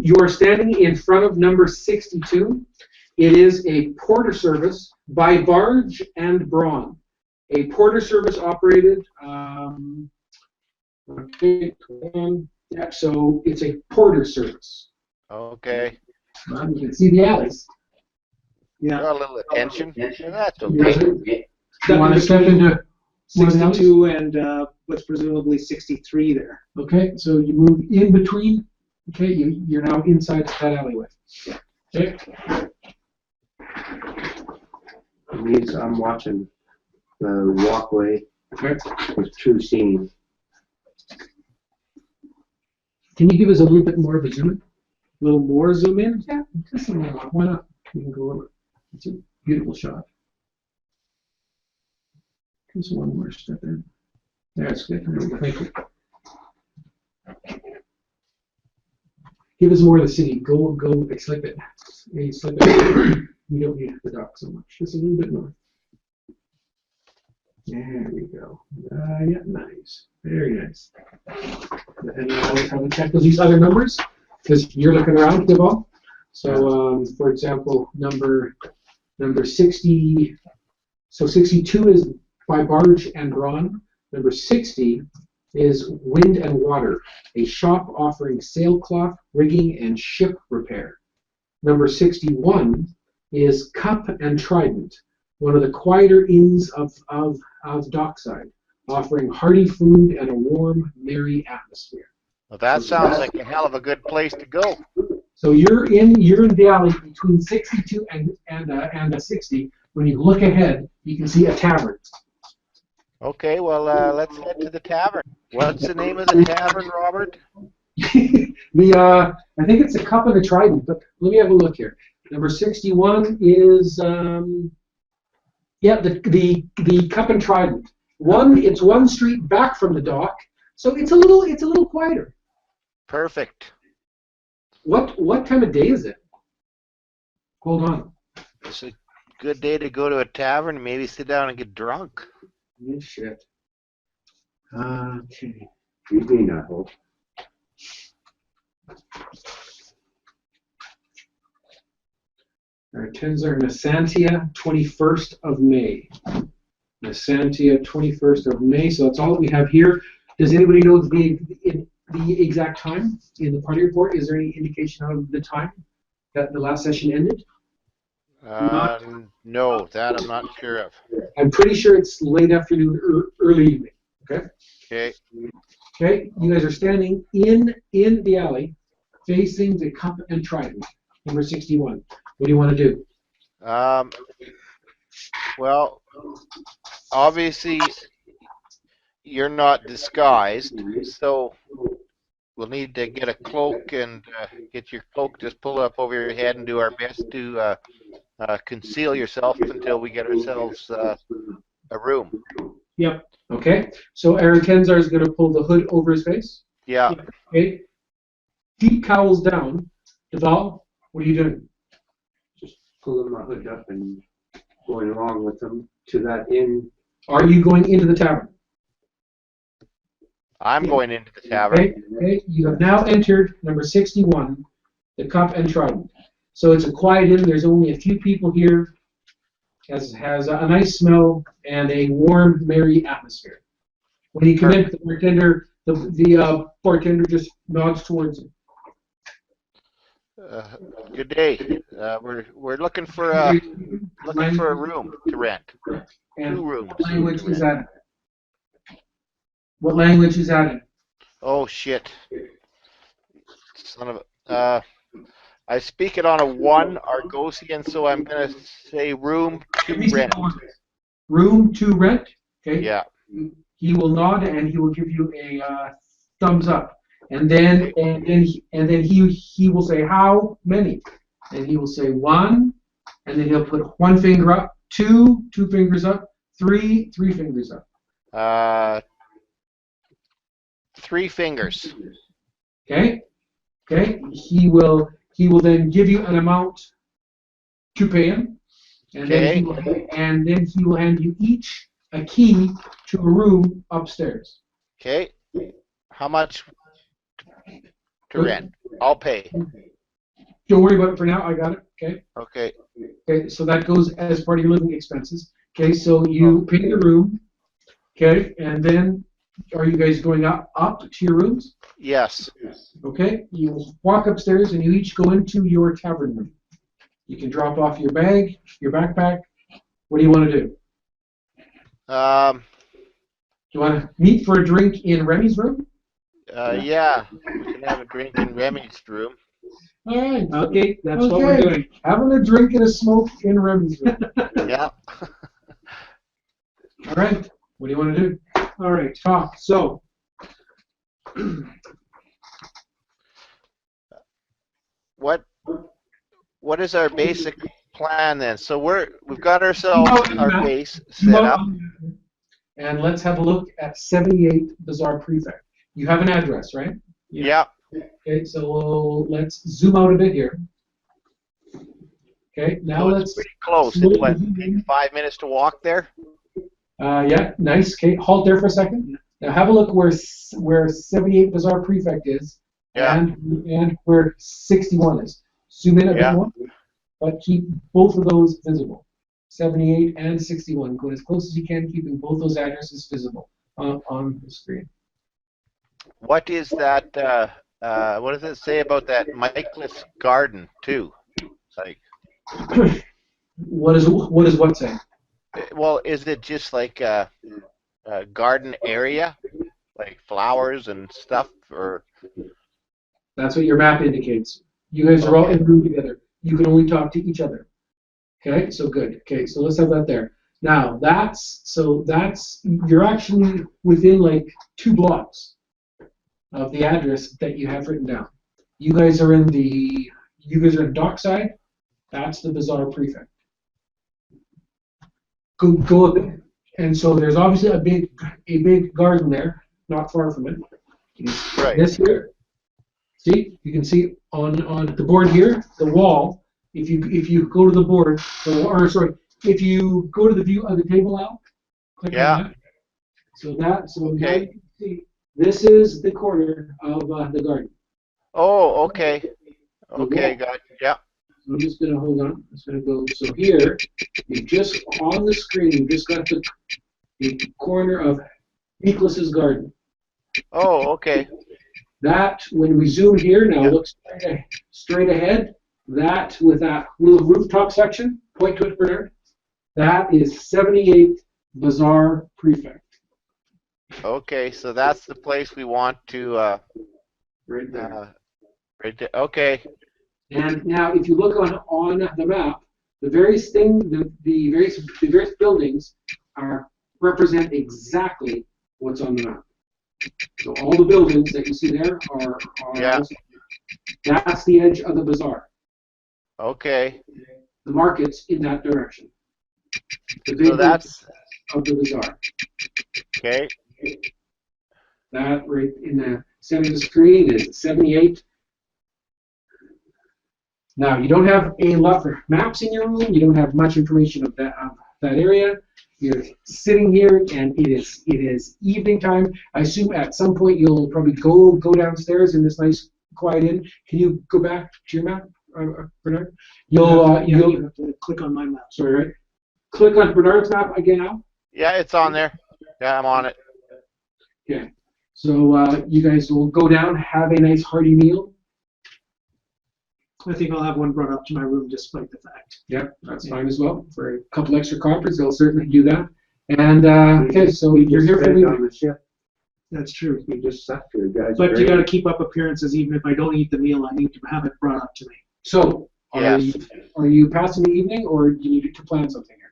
You are standing in front of number 62. It is a porter service by barge and brawn. A porter service operated. Okay, yeah, so it's a porter service. Okay. You can see the alleys. Yeah. Got a little attention. That's okay. You want to step into 62 and what's presumably 63 there. Okay, so you move in between. Okay, you're now inside that alleyway. Okay. I'm watching the walkway with true seeing. Can you give us a little bit more of a zoom in? A little more zoom in? Yeah, just a little more. Why not? You can go over. It's a beautiful shot. Just one more step in. That's good. Thank you. Give us more of the city. Go. Slip it. Slip it. You don't need the dock so much. Just a little bit more. There we go. Yeah, nice. Very nice. And you always have to check these other numbers because you're looking around, Deval. So, for example, number 60. So 62 is by barge and brawn. Number 60 is wind and water, a shop offering sailcloth, rigging, and ship repair. Number 61 is Cup and Trident, one of the quieter inns of Dockside, offering hearty food and a warm, merry atmosphere. Well, that sounds like a hell of a good place to go. So you're in the alley between 62 and 60. When you look ahead, you can see a tavern. Okay, well, let's head to the tavern. What's the name of the tavern, Robert? I think it's a Cup and a Trident, but let me have a look here. Number 61 is the Cup and Trident. It's one street back from the dock, so it's a little quieter. Perfect. What time of day is it? Hold on. It's a good day to go to a tavern and maybe sit down and get drunk. Oh, shit. Okay. Evening, I hope. Our tens are Messantia, 21st of May. Messantia, 21st of May. So that's all that we have here. Does anybody know the exact time in the party report? Is there any indication of the time that the last session ended? No, that I'm not sure of. I'm pretty sure it's late afternoon, early evening. Okay. Okay. Okay. You guys are standing in the alley, facing the Cup and Trident, number 61. What do you want to do? Well, obviously you're not disguised, so we'll need to get a cloak and get your cloak just pull up over your head and do our best to conceal yourself until we get ourselves a room. Yep. Okay. So Aaron Kenzar is going to pull the hood over his face. Yeah. Okay. Deep cowls down. Deval, what are you doing? Just pulling my hood up and going along with them to that inn. Are you going into the tavern? I'm going into the tavern. Okay. Okay. You have now entered number 61, the Cup and Trident. So it's a quiet inn. There's only a few people here. Has a nice smell and a warm, merry atmosphere. When you come in, the bartender just nods towards you. Good day. We're looking for a room to rent. And 2 rooms. what language is that in? What language is that in? Oh shit! Son of a. I speak it on a 1 Argosian, so I'm gonna say room to rent. Room to rent. Okay. Yeah. He will nod and he will give you a thumbs up, and then he will say how many, and he will say 1, and then he'll put 1 finger up, 2 fingers up, 3 fingers up. 3 fingers. Okay. Okay. He will then give you an amount to pay him, and then he will hand you each a key to a room upstairs. Okay. How much to rent? I'll pay. don't worry about it for now. I got it. Okay. Okay. Okay. So that goes as part of your living expenses. Okay. So you pay the room. Okay. And then, are you guys going up to your rooms? Yes. Okay. You walk upstairs and you each go into your tavern room. You can drop off your bag, your backpack. What do you want to do? Do you want to meet for a drink in Remy's room? Yeah, we can have a drink in Remy's room. All right. Okay, that's what we're doing. Having a drink and a smoke in Remy's room. Yeah. All right. What do you want to do? All right. Talk. So, What is our basic plan then? So we've got ourselves our base Zoom set out up. and let's have a look at 78 Bazaar Prefect. You have an address, right? Yeah. Okay, so let's zoom out a bit here. Okay, now So it's let's. pretty close. It's what, take 5 minutes to walk there? Yeah, nice. Okay, halt there for a second. Now have a look where 78 Bazaar Prefect is, Yeah. and where 61 is. Zoom in a bit Yeah. more, but keep both of those visible. 78 and 61. Go as close as you can, keeping both those addresses visible on the screen. What is that? What does it say about that Michaelis garden too? Like, What does what say? well, is it just like a garden area, like flowers and stuff, or? That's what your map indicates. You guys are all in the room together. You can only talk to each other. Okay, so good. Okay, so let's have that there. Now you're actually within like 2 blocks of the address that you have written down. You guys are in Dockside. That's the Bazaar Prefect. Go up there. And so there's obviously a big garden there, not far from it. Right. This here. See, you can see on the board here, the wall. If you go to the board, if you go to the view of the table now, click on that. So now you can see this is the corner of the garden. Oh, okay. Okay, got it. Yeah. So I'm just gonna hold on. I'm just gonna go. So here, you just on the screen, you just got the corner of Nicholas's garden. Oh, okay. That, when we zoom here, now look straight ahead, that with that little rooftop section, point to it, Bernard, that is 78 Bazaar Prefect. Okay, so that's the place we want to, Right there. right there. Okay. And now, if you look on the map, the various various buildings represent exactly what's on the map. So all the buildings that you see there are that's the edge of the bazaar. Okay. The market's in that direction. So that's of the bazaar. okay. That right in the center of the screen is 78. Now you don't have a lot of maps in your room. You don't have much information of that area. You're sitting here, and it is evening time. I assume at some point you'll probably go downstairs in this nice quiet inn. Can you go back to your map, Bernard? You'll have to click on my map. Sorry, right? Click on Bernard's map again now. Yeah, it's on there. Yeah, I'm on it. Okay. So you guys will go down, have a nice hearty meal. I think I'll have one brought up to my room despite the fact. Yeah, that's fine as well. For a couple extra coppers, they'll certainly do that. And okay, so you're here for on the ship. That's true. We just sat here, guys. But you got to keep up appearances. Even if I don't eat the meal, I need to have it brought up to me. So, Yes. are you passing the evening, or do you need to plan something here?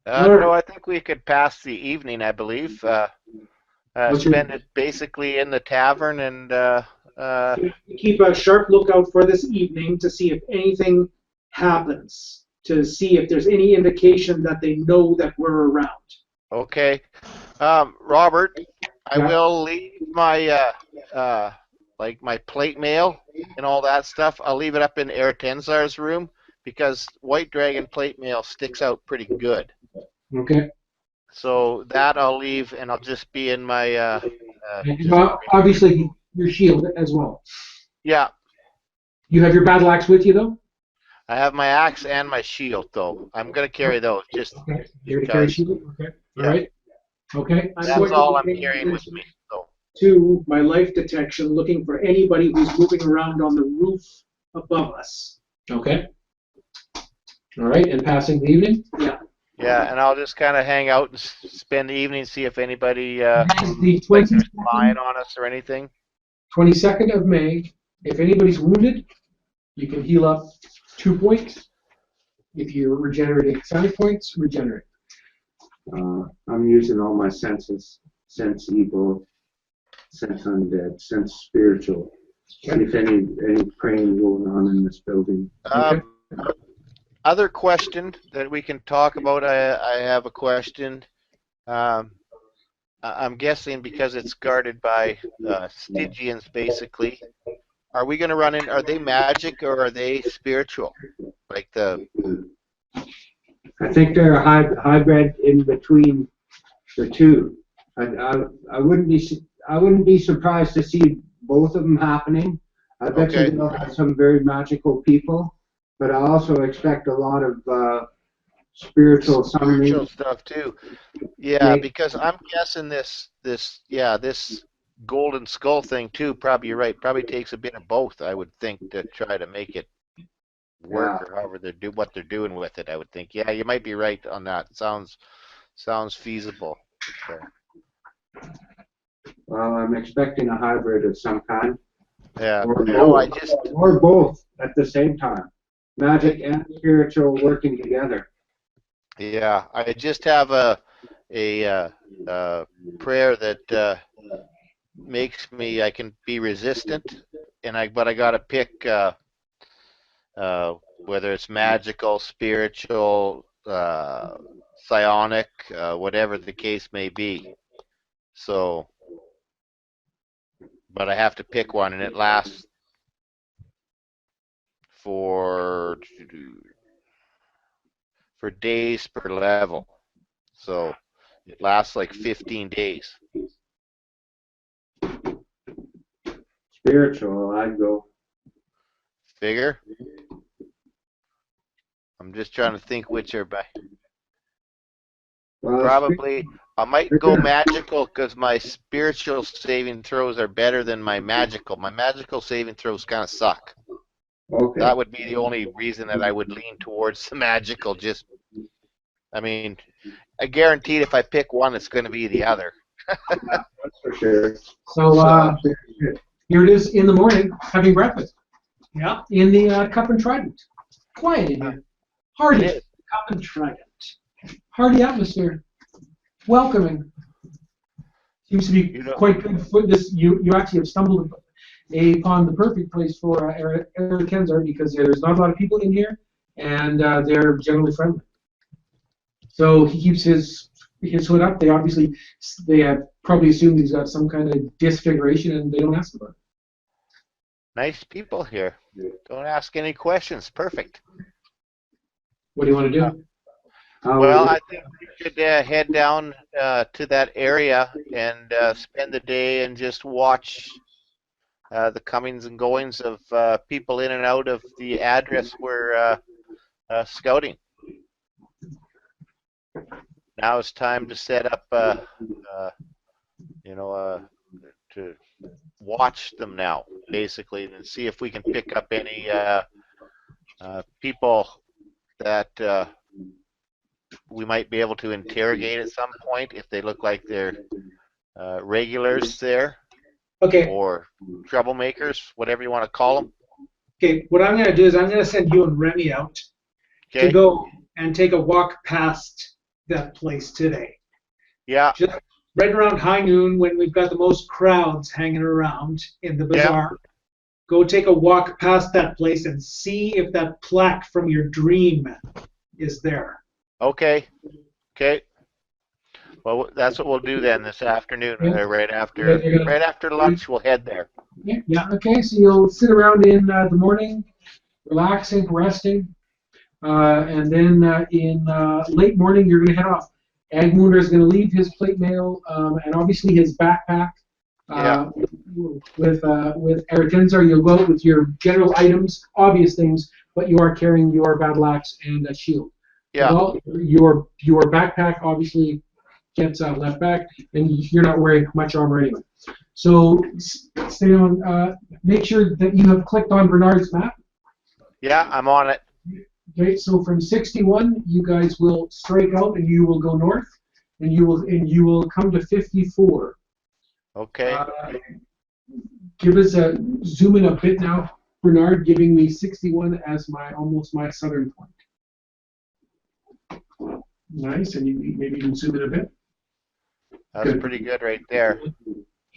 No, I think we could pass the evening, I believe. Spend it basically in the tavern and Keep a sharp lookout for this evening to see if anything happens, to see if there's any indication that they know that we're around. okay. Robert, I will leave my like my plate mail and all that stuff. I'll leave it up in Eretenzar's room because White Dragon plate mail sticks out pretty good. Okay. So that I'll leave, and I'll just be in my. And obviously, your shield as well. Yeah. You have your battle axe with you, though? I have my axe and my shield, though. I'm gonna carry those just Okay. You're going to carry because. shield? Okay. Yeah. All right. Okay. I'm That's going to all be I'm paying carrying with attention me. So to my life detection, looking for anybody who's moving around on the roof above us. Okay. All right. And passing the evening? yeah, and I'll just kind of hang out and spend the evening, see if anybody The like they're 22nd, spying on us or anything. 22nd of May, if anybody's wounded, you can heal up 2 points. If you're regenerating 7 points, regenerate. I'm using all my senses: sense evil, sense undead, sense spiritual. See if any praying going on in this building. Other question that we can talk about. I have a question. I'm guessing because it's guarded by Stygians, basically. Are we going to run in? Are they magic or are they spiritual? Like the. I think they're a hybrid in between the two. I wouldn't be surprised to see both of them happening. I bet Okay. you they'll have some very magical people, but I also expect a lot of spiritual summoning. Stuff too. Yeah, because I'm guessing this golden skull thing too. Probably you're right. Probably takes a bit of both. I would think to try to make it work, or however what they're doing with it. I would think. Yeah, you might be right on that. Sounds feasible. So. Well, I'm expecting a hybrid of some kind. Yeah. Or No, both, or both at the same time. Magic and spiritual working together. Yeah, I just have a prayer that makes me I can be resistant, but I gotta pick whether it's magical, spiritual, psionic, whatever the case may be. So, but I have to pick one, and it lasts for days per level. So it lasts like 15 days. Spiritual, I'd go. Figure? I'm just trying to think which are by. Well, Probably, I might go magical because my spiritual saving throws are better than my magical. My magical saving throws kind of suck. okay. That would be the only reason that I would lean towards the magical. I mean, I guaranteed if I pick one, it's going to be the other. That's for sure. So here it is in the morning, having breakfast. Yeah. In the Cup and Trident. Quiet in here. Hardy. It is. Cup and Trident. Hardy atmosphere. Welcoming. Seems to be quite good for this. You actually have stumbled upon the perfect place for Eric Kenzar, because there's not a lot of people in here, and they're generally friendly. So he keeps his hood up. They have probably assumed he's got some kind of disfiguration, and they don't ask about it. Nice people here. Don't ask any questions. Perfect. What do you want to do? Well, I think we should head down to that area and spend the day and just watch the comings and goings of people in and out of the address we're scouting. Now it's time to set up, to watch them now, basically, and see if we can pick up any people that we might be able to interrogate at some point if they look like they're regulars there. Okay. Or troublemakers, whatever you want to call them. Okay, what I'm going to do is I'm going to send you and Remy out to go and take a walk past that place today. Yeah. Just right around high noon when we've got the most crowds hanging around in the bazaar. Yeah. Go take a walk past that place and see if that plaque from your dream is there. Okay. Okay. Well, that's what we'll do then this afternoon. Right after lunch, we'll head there. Yeah. Okay. So you'll sit around in the morning, relaxing, resting, and then in late morning you're going to head off. Agmundr is going to leave his plate mail and obviously his backpack With Eretenzar, you'll go out with your general items, obvious things, but you are carrying your battle axe and a shield. Yeah. Well, your backpack obviously gets left back, and you're not wearing much armor anyway. So stay on. Make sure that you have clicked on Bernard's map. Yeah, I'm on it. Okay, so from 61, you guys will strike out, and you will go north, and you will come to 54. Okay. Give us a zoom in a bit now, Bernard, giving me 61 as almost my southern point. Nice, and maybe you can zoom in a bit. That's Good. pretty good right there.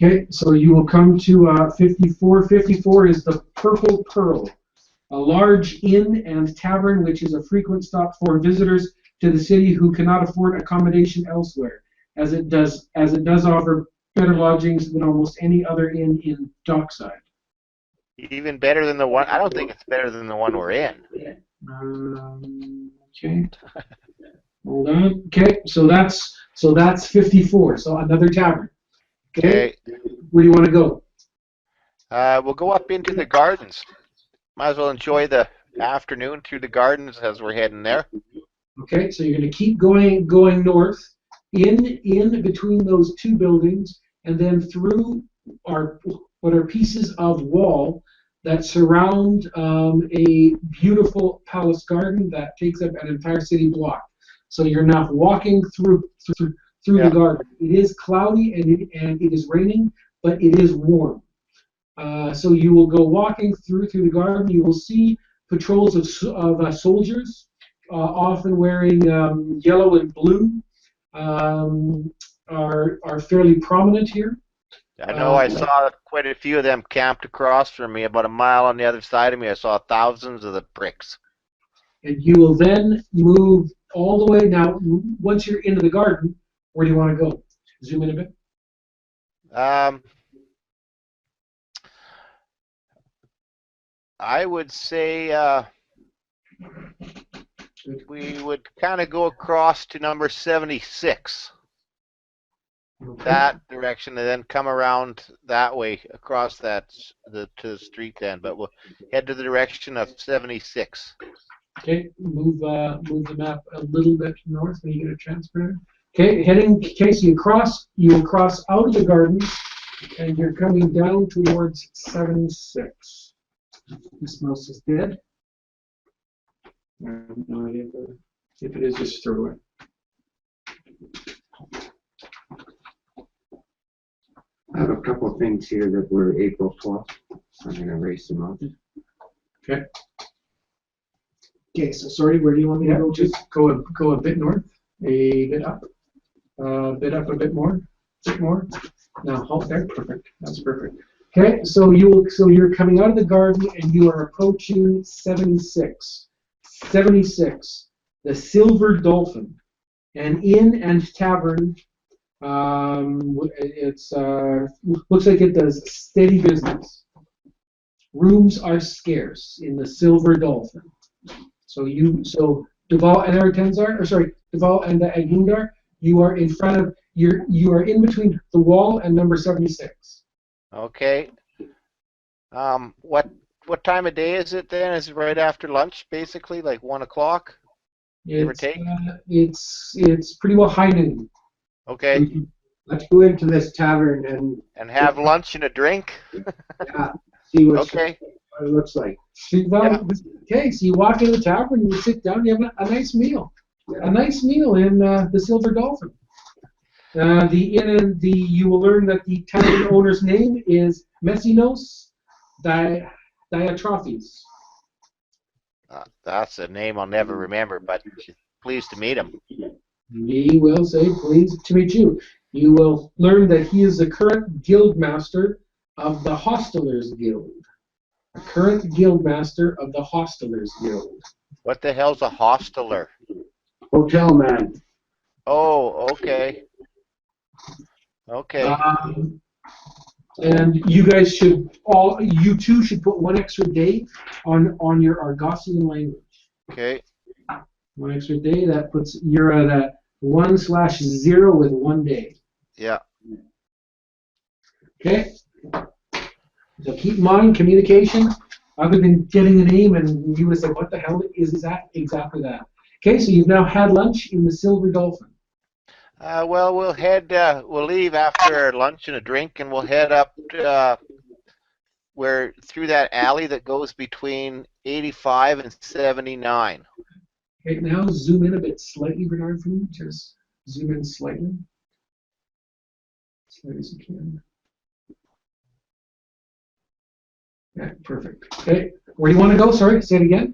Okay, so you will come to 54. 54 is the Purple Pearl, a large inn and tavern which is a frequent stop for visitors to the city who cannot afford accommodation elsewhere, as it does offer better lodgings than almost any other inn in Dockside. Even better than the one. I don't think it's better than the one we're in. Okay. Hold on. Okay, so that's 54. So another tavern. Okay. Where do you want to go? We'll go up into the gardens. Might as well enjoy the afternoon through the gardens as we're heading there. Okay, so you're going to keep going north, in between those two buildings, and then through what are pieces of wall that surround a beautiful palace garden that takes up an entire city block. So you're now walking through the garden. It is cloudy and it is raining, but it is warm. So you will go walking through the garden. You will see patrols of soldiers, often wearing yellow and blue, are fairly prominent here. I know I saw quite a few of them camped across from me. About a mile on the other side of me, I saw thousands of the bricks. And you will then move all the way. Now, once you're into the garden, where do you want to go? Zoom in a bit. I would say we would kind of go across to number 76. Okay. That direction, and then come around that way across to the street then. But we'll head to the direction of 76. Okay, move the map a little bit north when you get a chance, Bernard. Okay, so you will cross out of the garden, and you're coming down towards 76. This mouse is dead. I have no idea if it is, just throw it away. I have a couple of things here that were April 12th. I'm going to erase them out. Okay. Okay, so sorry, where do you want me to go? Just go a bit north, a bit up, a bit more. Now halt there. Perfect. That's perfect. Okay, so you're coming out of the garden and you are approaching 76. 76, the Silver Dolphin, an inn and tavern. It's looks like it does steady business. Rooms are scarce in the Silver Dolphin. So Duval and Duval and Agmundr, you are in front of you are in between the wall and number 76. Okay. What time of day is it then? Is it right after lunch, basically, like 1 o'clock? Give or take? It's pretty well high noon. Okay. Let's go into this tavern and have lunch and a drink. See what okay. What it looks like. Okay, so you walk in the tavern, you sit down, you have a nice meal. Yeah. A nice meal in the Silver Dolphin. You will learn that the tavern owner's name is Messinos Diatrophes. That's a name I'll never remember, but pleased to meet him. He will say, pleased to meet you. You will learn that he is the current guild master of the Hostelers Guild. A current guild master of the Hostelers Guild. What the hell's a hosteler? Hotel man. Oh, okay. Okay. And you guys you two should put one extra day on your Argosian language. Okay. 1 extra day, that puts you're at a 1/0 with 1 day. Yeah. Okay? So keep in mind, communication, other than getting a name and you would say, what the hell is that? Exactly that. Okay, so you've now had lunch in the Silver Dolphin. Well, we'll leave after our lunch and a drink, and we'll head up where through that alley that goes between 85 and 79. Okay, now zoom in a bit slightly, Bernard, for me. Just zoom in slightly. As light as you can. Yeah, perfect. Okay, where do you want to go? Sorry, say it again.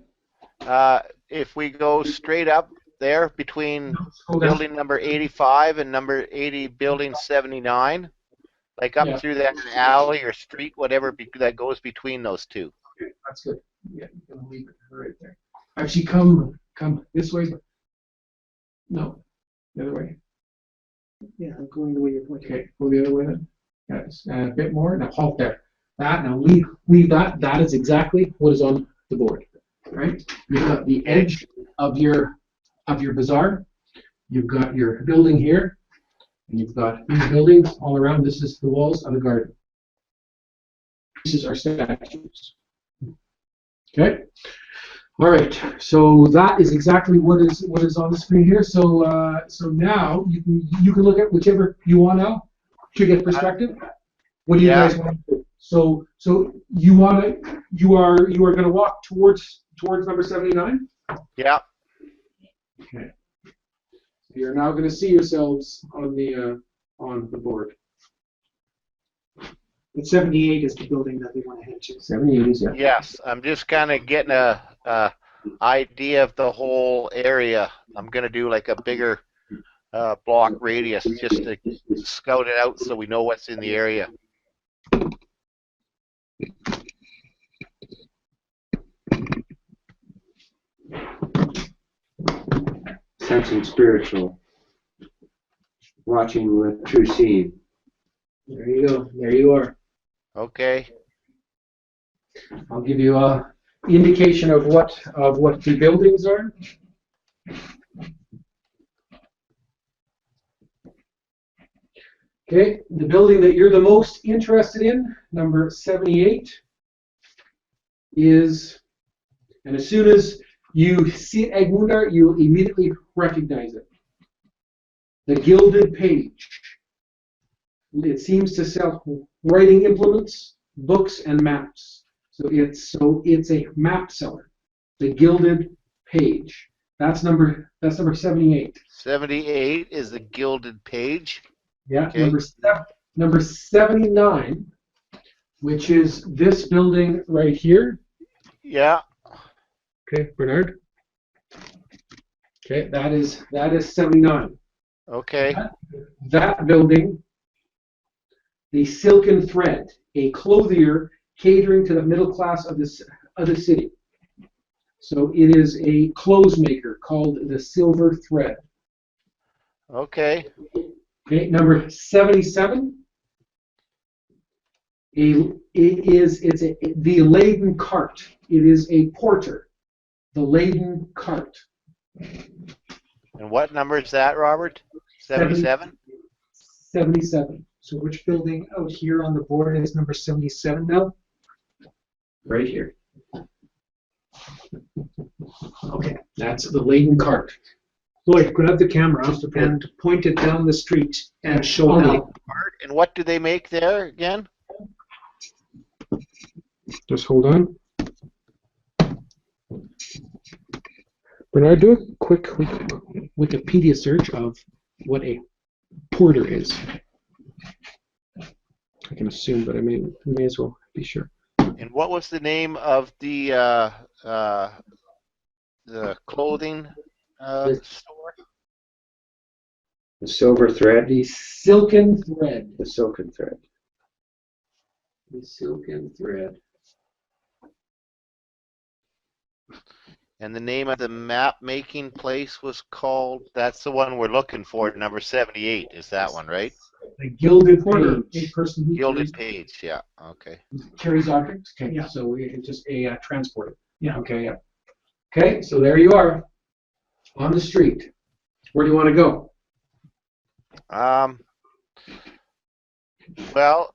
If we go straight up there between Scroll down. building number 85 and number 80, building 79, like up Yeah. through that alley or street, whatever that goes between those two. Okay, that's good. Yeah, I'm gonna leave it right there. Actually, come this way. No, the other way. Yeah, I'm going the way you're pointing. Okay, go the other way then. Yes, and a bit more. Now halt there. That now leave that. That is exactly what is on the board. Right? You've got the edge of your bazaar. You've got your building here, and you've got these buildings all around. This is the walls of the garden. This is our statues. Okay. All right. So that is exactly what is on the screen here. So so now you can look at whichever you want now to get perspective. What do you guys want to do? So you are going to walk towards number 79. Yeah. Okay. You're now going to see yourselves on the board. But 78 is the building that they want to head to. 78 is Yes, I'm just kind of getting a idea of the whole area. I'm going to do like a bigger block radius just to scout it out so we know what's in the area. Something spiritual. Watching with true seeing. There you go. There you are. Okay. I'll give you a indication of what the buildings are. Okay, the building that you're the most interested in, number 78, is, and as soon as you see Agmundr, you'll immediately recognize it. The Gilded Page. It seems to sell writing implements, books, and maps. So it's a map seller. The Gilded Page. That's number 78. 78 is the Gilded Page. Yeah. Okay. Number 79, which is this building right here. Yeah. Okay, Bernard. Okay, that is 79. Okay. That building, the Silken Thread, a clothier catering to the middle class of the city. So it is a clothes maker called the Silver Thread. Okay. Okay, number 77. The laden cart. It is a porter. The laden cart. And what number is that, Robert? 77? 77. So which building out here on the board is number 77 now? Right here. Okay, that's the laden cart. Lloyd, grab the camera and point it down the street and show it out. And what do they make there again? Just hold on. Bernard, do a quick Wikipedia search of what a porter is. I can assume, but I may as well be sure. And what was the name of the clothing store? The silver thread. The Silken Thread. The silken thread. The Silken Thread. And the name of the map making place was called, that's the one we're looking for, number 78 is that one, right? The Gilded Page. A person who Gilded Page, yeah, okay. carries objects. Okay, Yeah. so we can just transport. Yeah. Okay, yeah. Okay, so there you are on the street. Where do you want to go? Well,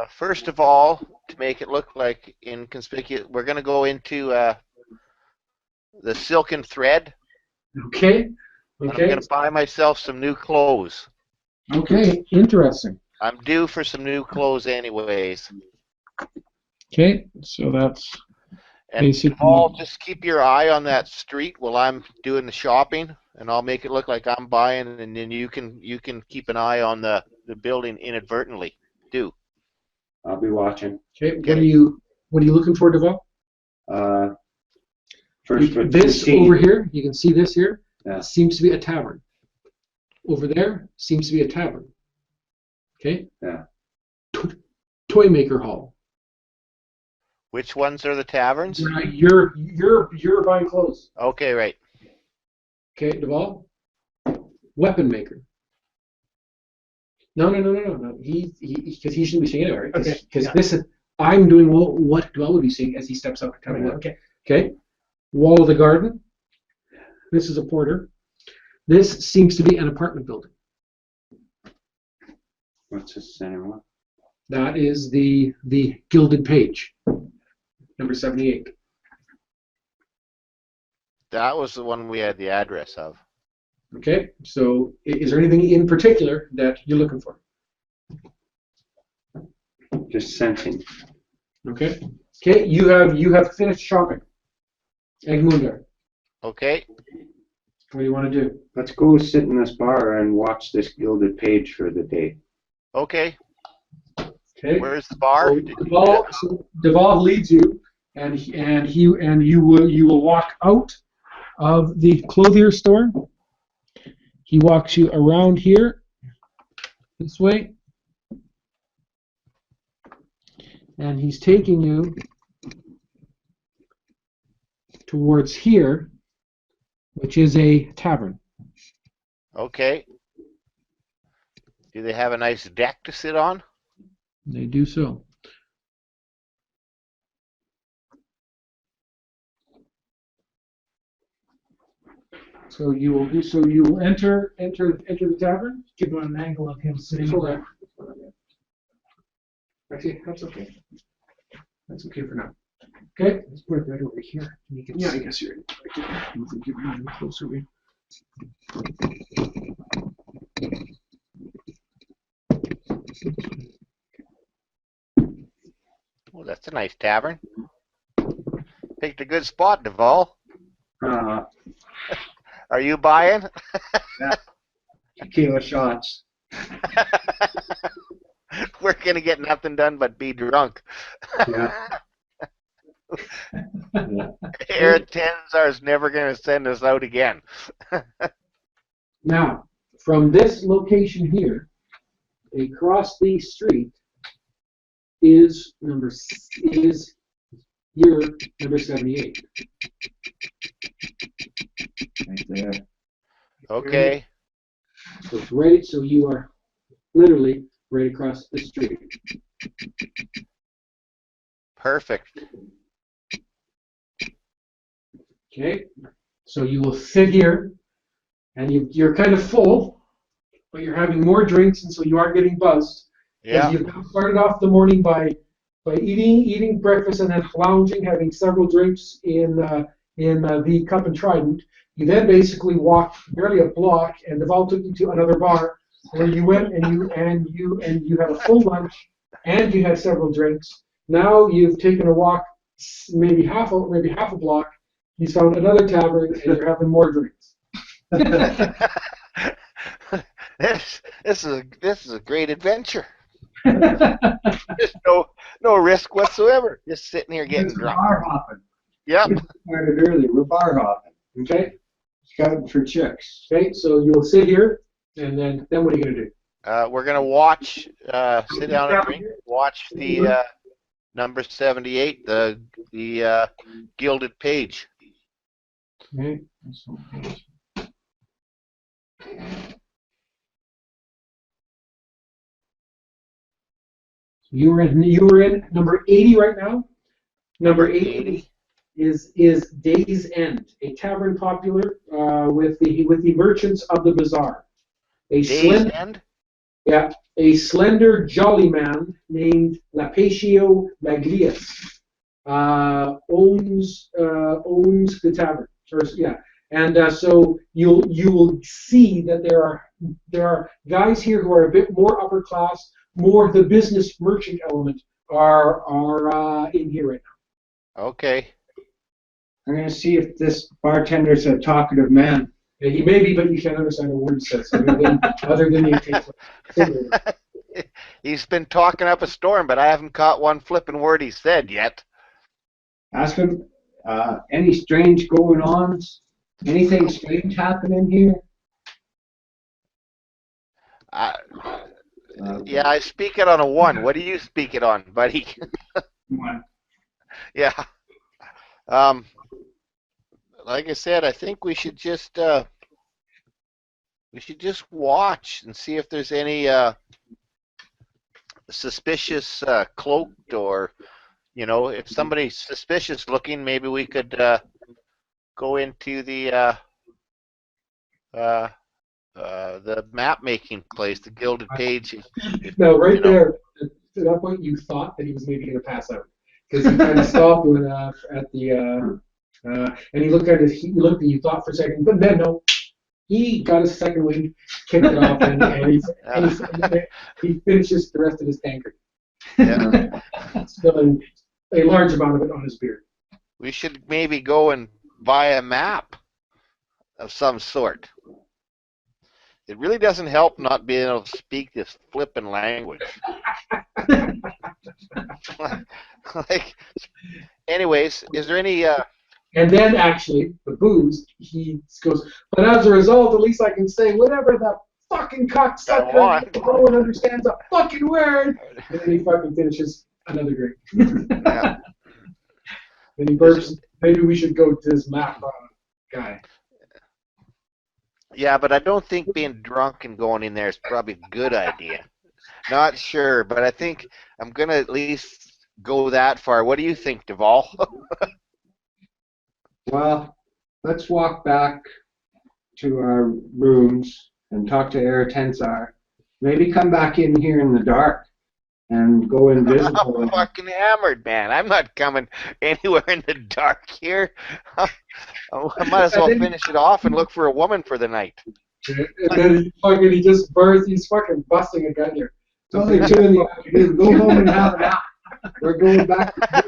first of all, to make it look like inconspicuous, we're going to go into the silken thread. Okay. And I'm Okay. going to buy myself some new clothes. Okay. Interesting. I'm due for some new clothes anyways. Okay. So that's And basically. Paul, just keep your eye on that street while I'm doing the shopping, and I'll make it look like I'm buying, and then you can keep an eye on the building inadvertently. Do. I'll be watching. Okay. What are you looking for, Deval? First, what you This see. over here, you can see this here. Yeah. Seems to be a tavern. Over there seems to be a tavern. Okay. Yeah. Toy maker hall. Which ones are the taverns? You're buying clothes. Okay, right. Okay, Deval. Weapon maker. No. He because he shouldn't be seeing it, right? Okay, Because yeah. this is I'm doing what Deval would be seeing as he steps up coming in. Okay. Okay. Wall of the garden. This is a porter. This seems to be an apartment building. What's the center one? That is the Gilded Page, number 78. That was the one we had the address of. Okay, so is there anything in particular that you're looking for? Just sensing. Okay. Okay, you have finished shopping. Agmundr, Okay. what do you want to do? Let's go sit in this bar and watch this Gilded Page for the day. Okay. Okay. Where's the bar? So Deval leads you, and you will walk out of the clothier store. He walks you around here, this way, and he's taking you towards here, which is a tavern. Okay. Do they have a nice deck to sit on? They do so. So you will do so. You will enter the tavern. Give him an angle of him sitting Hold there. on. Actually, that's okay. That's okay for now. Okay, let's put it right over here. Yeah, I guess you're right. You can get even closer. Oh, that's a nice tavern. Picked a good spot, Deval. Are you buying? Tequila shots. We're going to get nothing done but be drunk. Yeah. Air Tenzar's never going to send us out again. Now, from this location here, across the street is your number 78. Right there. Okay. So it's right. So you are literally right across the street. Perfect. Okay. So you will sit here, and you're kind of full, but you're having more drinks, and so you are getting buzzed. Yeah. You've started off the morning by eating breakfast and then lounging, having several drinks in the Cup and Trident. You then basically walked nearly a block, and Deval took you to another bar where you went and you had a full lunch and you had several drinks. Now you've taken a walk, maybe half a block. You found another tavern and you're having more drinks. This is a great adventure. There's no risk whatsoever. Just sitting here getting drunk. Bar hopping. Yep. We started early. We're bar hopping. Okay. Scouting for chicks. Okay. So you'll sit here, and then what are you gonna do? We're gonna watch. Sit down and drink. Watch the number 78, the Gilded Page. Okay. You were in number 80 right now. Number 80 is Day's End, a tavern popular with the merchants of the bazaar. A Day's slim End? Yeah, a slender, jolly man named Lapatio Maglius owns the tavern. Or, yeah, and so you will see that there are guys here who are a bit more upper class, more the business merchant element are in here right Okay. I'm gonna see if this bartender's a talkative man. now. He may be, but you can't understand a word he says other than the occasional. He's been talking up a storm, but I haven't caught one flipping word he said yet. Ask him, any strange going ons? Anything strange happening here? Yeah, I speak it on a 1. What do you speak it on, buddy? One. Yeah. Like I said, I think we should just watch and see if there's any suspicious cloaked, or if somebody's suspicious looking, maybe we could go into the map making place, the Gilded Page. No, right there, at that point, you thought that he was maybe going to pass out because he kind of stopped at the and he looked at his. He looked and you thought for a second, but then no, he got his second wind, kicked it off, and he finishes the rest of his tankard, Yeah. spilling a large amount of it on his beard. We should maybe go and buy a map of some sort. It really doesn't help not being able to speak this flippin' language. Like, anyways, is there any? And then actually, the booze, he goes, but as a result, at least I can say whatever the fucking cocksucker no one understands a fucking word. And then he fucking finishes another drink. Yeah. Then he burps. Maybe we should go to this map guy. Yeah, but I don't think being drunk and going in there is probably a good idea. Not sure, but I think I'm gonna at least go that far. What do you think, Duvall? Well, let's walk back to our rooms and talk to Eretensar. Maybe come back in here in the dark and go invisible. I'm fucking hammered, man. I'm not coming anywhere in the dark here. I might as well finish it off and look for a woman for the night. And then he just bursts. He's fucking busting a gun here. It's only 2 in the afternoon. Go home and have a nap. We're going back to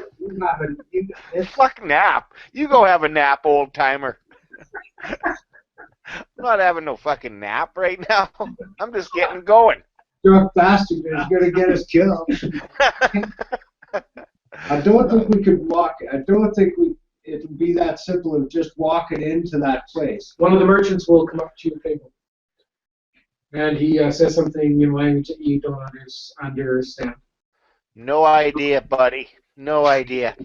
It's fucking nap. You go have a nap, old timer. I'm not having no fucking nap right now. I'm just getting going. drunk bastard is going to get us killed. I don't think we could walk. I don't think it would be that simple of just walking into that place. One of the merchants will come up to your table, and he says something in language that you don't understand. No idea, buddy. No idea.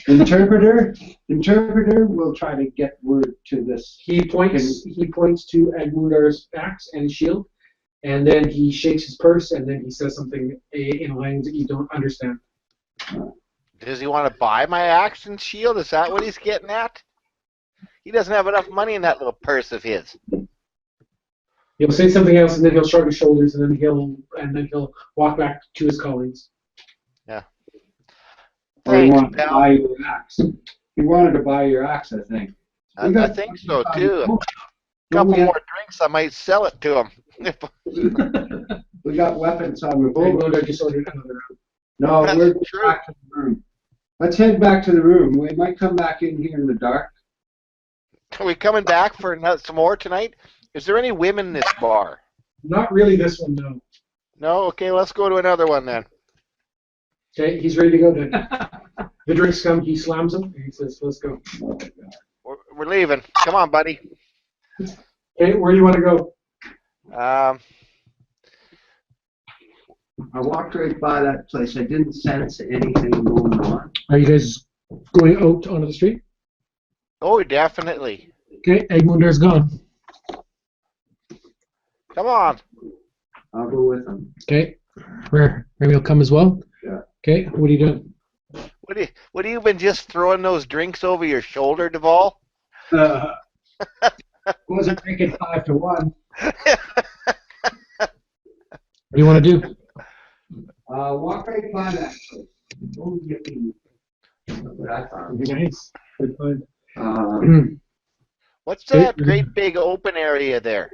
Interpreter will try to get word to this. He points to Agmundr's axe and shield, and then he shakes his purse, and then he says something in a language that you don't understand. Does he want to buy my axe and shield? Is that what he's getting at? He doesn't have enough money in that little purse of his. He'll say something else, and then he'll shrug his shoulders, and then he'll walk back to his colleagues. Yeah. Or he Thanks, wanted to pal. buy your axe. He wanted to buy your axe, I think. I think so too. A couple more drinks, I might sell it to him. We got weapons on the boat. Agmundr just ordered another round. No, That's we're going true. back to the room. Let's head back to the room. We might come back in here in the dark. Are we coming back for some more tonight? Is there any women in this bar? Not really this one, no. No? Okay, let's go to another one then. Okay, he's ready to go then. The drinks come, he slams them, and he says, let's go. We're leaving. Come on, buddy. Okay, where do you want to go? I walked right by that place. I didn't sense anything going on. Are you guys going out onto the street? Oh, definitely. Okay, Agmundar's gone. Come on. I'll go with him. Okay, Remy will come as well. Yeah. Okay, what are you doing? What have you been just throwing those drinks over your shoulder, Duvall? Wasn't drinking 5 to 1. do you want to do? Walk right by that place. Oh, yippee. Look what I found. Nice. Good find. What's that great big open area there?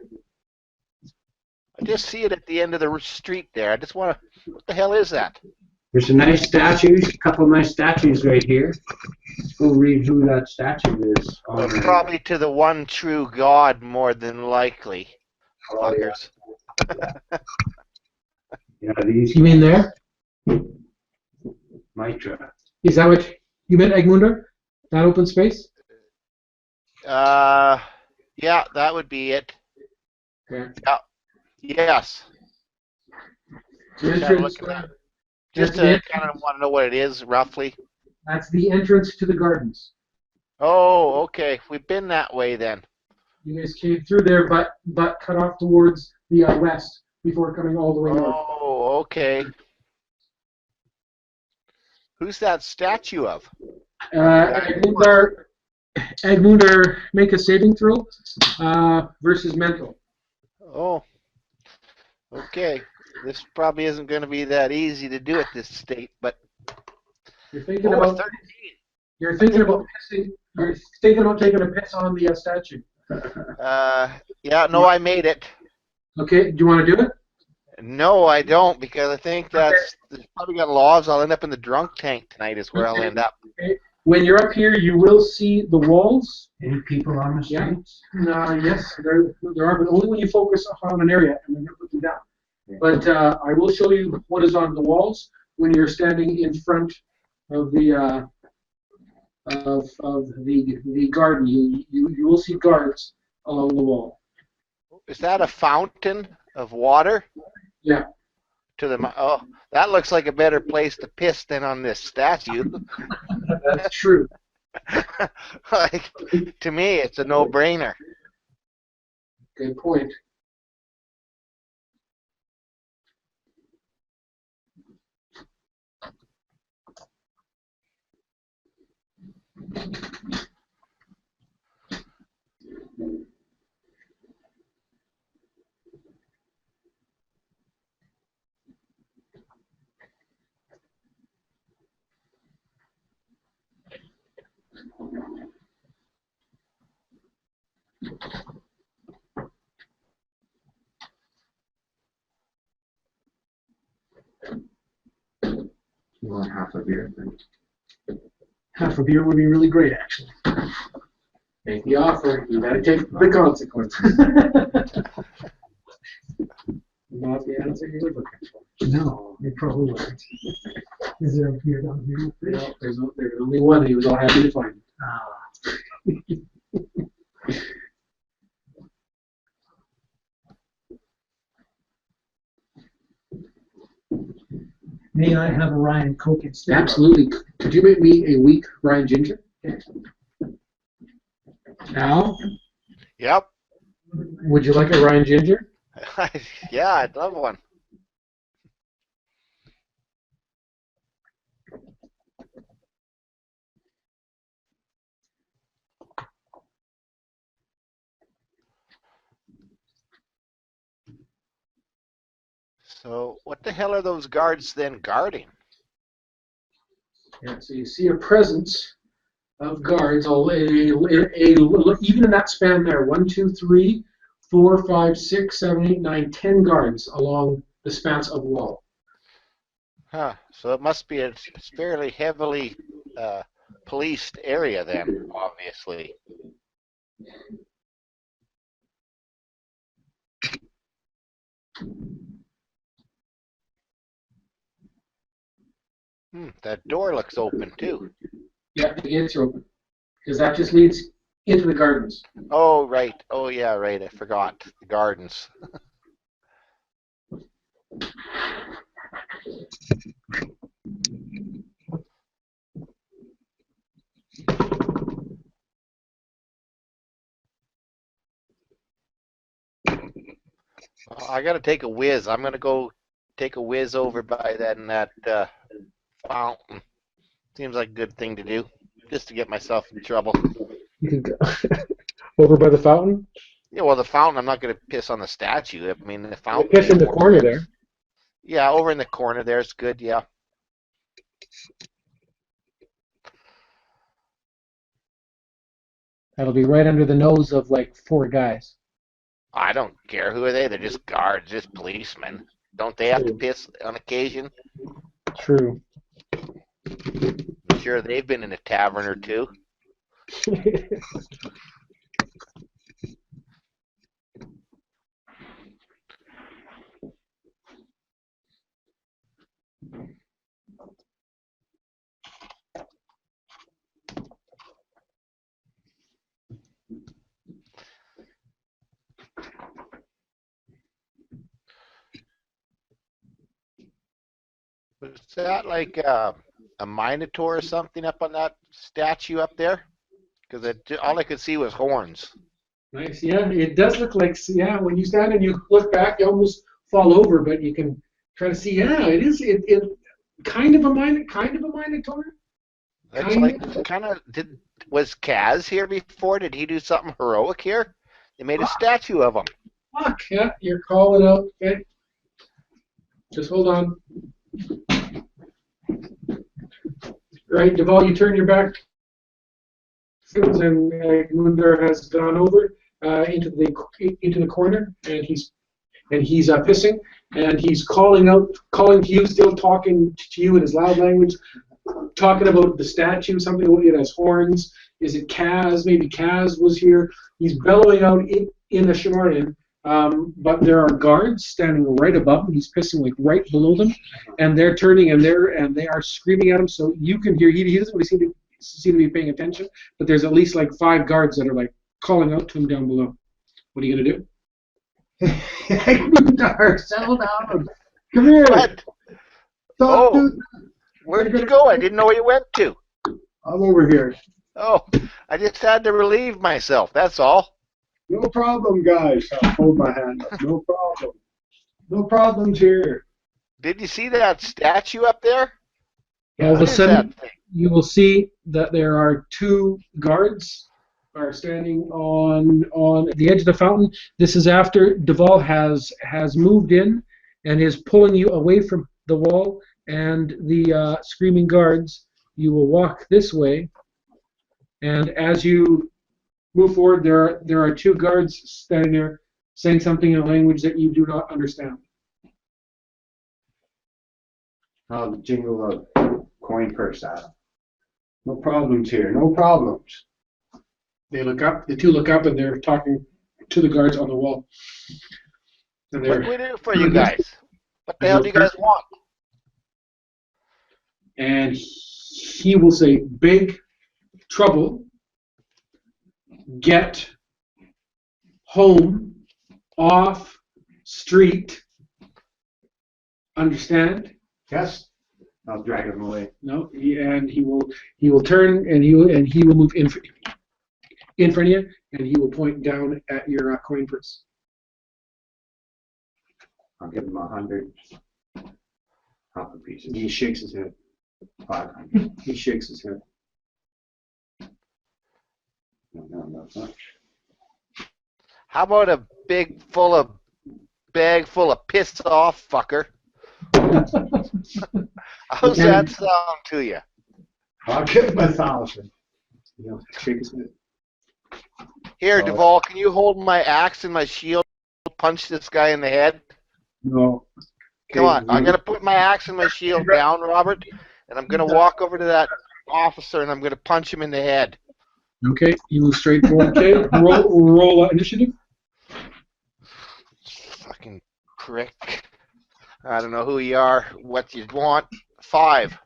I just see it at the end of the street there. I just want to. What the hell is that? There's some nice statues, a couple of nice statues right here. Let's go read who that statue is. Well, probably to the one true God, more than likely. Oh, yeah. Fuckers. Yeah, these. You mean there? Mitra. Is that what you meant, Agmundr? That open space? Yeah, that would be it. Okay. Yeah. Yes. The Just have a entrance, look at that. that's Just the to entrance- kind of want to know what it is, roughly. That's the entrance to the gardens. Oh, okay. We've been that way then. You guys came through there, but cut off towards the west before coming all the way north. Oh, okay. Who's that statue of? Agmundr, make a saving throw versus mental. Oh, okay. This probably isn't going to be that easy to do at this state, but You're thinking oh, about 13. you're thinking about pissing. You're thinking about taking a piss on the statue. Yeah, no, I made it. Okay, do you want to do it? No, I don't, because I think that's probably got laws. I'll end up in the drunk tank tonight is where I'll end up. Okay. When you're up here, you will see the walls. Any people on the Yeah. streets? Yes, there are, but only when you focus on an area and then you put them down. But I will show you what is on the walls when you're standing in front of the the garden. You will see guards along the wall. Is that a fountain of water? Yeah. To the oh, that looks like a better place to piss than on this statue. That's true. Like, to me, it's a no-brainer. Good point. You want half a beer? Half a beer would be really great, actually. Make the offer. You gotta take the consequences. Not the answer you're looking for. No, it probably wasn't. Is there a beer down here? No, there's only one. He was all happy to find. May I have a Ryan Coke instead? Absolutely. Could you make me a weak Ryan Ginger? Now, Yep. would you like a Ryan Ginger? Yeah, I'd love one. So, what the hell are those guards then guarding? Yeah, so you see a presence of guards, even in that span there, 1, 2, 3, 4, 5, 6, 7, 8, 9, 10 guards along the spans of wall. Huh. So it must be a fairly heavily policed area then, obviously. That door looks open too. Yeah, the gates are open. Because that just leads into the gardens. Oh, right. Oh, yeah, right. I forgot. The gardens. I got to take a whiz. I'm going to go take a whiz over by that fountain. Seems like a good thing to do, just to get myself in trouble. You can go over by the fountain. Yeah, well, the fountain, I'm not going to piss on the statue. I mean, the You fountain. piss in the corner there. Yeah, over in the corner there's good, yeah. That'll be right under the nose of like 4 guys. I don't care who are they. They're just guards, just policemen. Don't they have to True. piss on occasion? True. I'm sure they've been in a tavern or two. Was that like a minotaur or something up on that statue up there? Because all I could see was horns. Nice. Yeah, it does look like, yeah, when you stand and you look back, you almost fall over, but you can try to see, yeah, it is, it kind of a minotaur. That's like kind of was Kaz here before? Did he do something heroic here? They made a statue of him. Fuck, yeah, you're calling out. Okay. Just hold on. Right, Deval, you turn your back. And Agmundr has gone over into the corner, and he's pissing, and he's calling to you, still talking to you in his loud language, talking about the statue, something about it has horns. Is it Kaz? Maybe Kaz was here. He's bellowing out in the Shamarnian, but there are guards standing right above him. He's pissing like right below them, and they're turning and they are screaming at him. So you can hear. He doesn't really seem to be paying attention, but there's at least like 5 guards that are like calling out to him down below. What are you gonna do? Settle down. Come here. What? Oh, where did you go? I didn't know where you went to. I'm over here. Oh, I just had to relieve myself. That's all. No problem, guys. I'll hold my hand up. No problem. No problems here. Did you see that statue up there? All of What a is sudden, that thing? you will see that there are 2 guards are standing on the edge of the fountain. This is after Deval has moved in and is pulling you away from the wall and the screaming guards. You will walk this way, and as you move forward, there are 2 guards standing there saying something in a language that you do not understand. I'll jingle a coin purse out. No problems here. No problems. They look up. The 2 look up, and they're talking to the guards on the wall. And What can we do for you guys? What the hell do you guys want? And he will say, "Big trouble. Get home, off, street. Understand?" Yes. I'll drag him away. No. And he will turn and he will move in front of you, and he will point down at your coin purse. I'll give him 100 copper pieces. He shakes his head. 500. He shakes his head. No, not much. How about a bag full of piss off, fucker? How's that sound to you? I'll give him 1,000. He'll shake his head. Here, Deval, can you hold my axe and my shield, punch this guy in the head? No. Come on, I'm going to put my axe and my shield down, Robert, and I'm going to walk over to that officer and I'm going to punch him in the head. Okay, you move straight forward. Okay, roll initiative. Fucking prick. I don't know who you are, what you want. 5.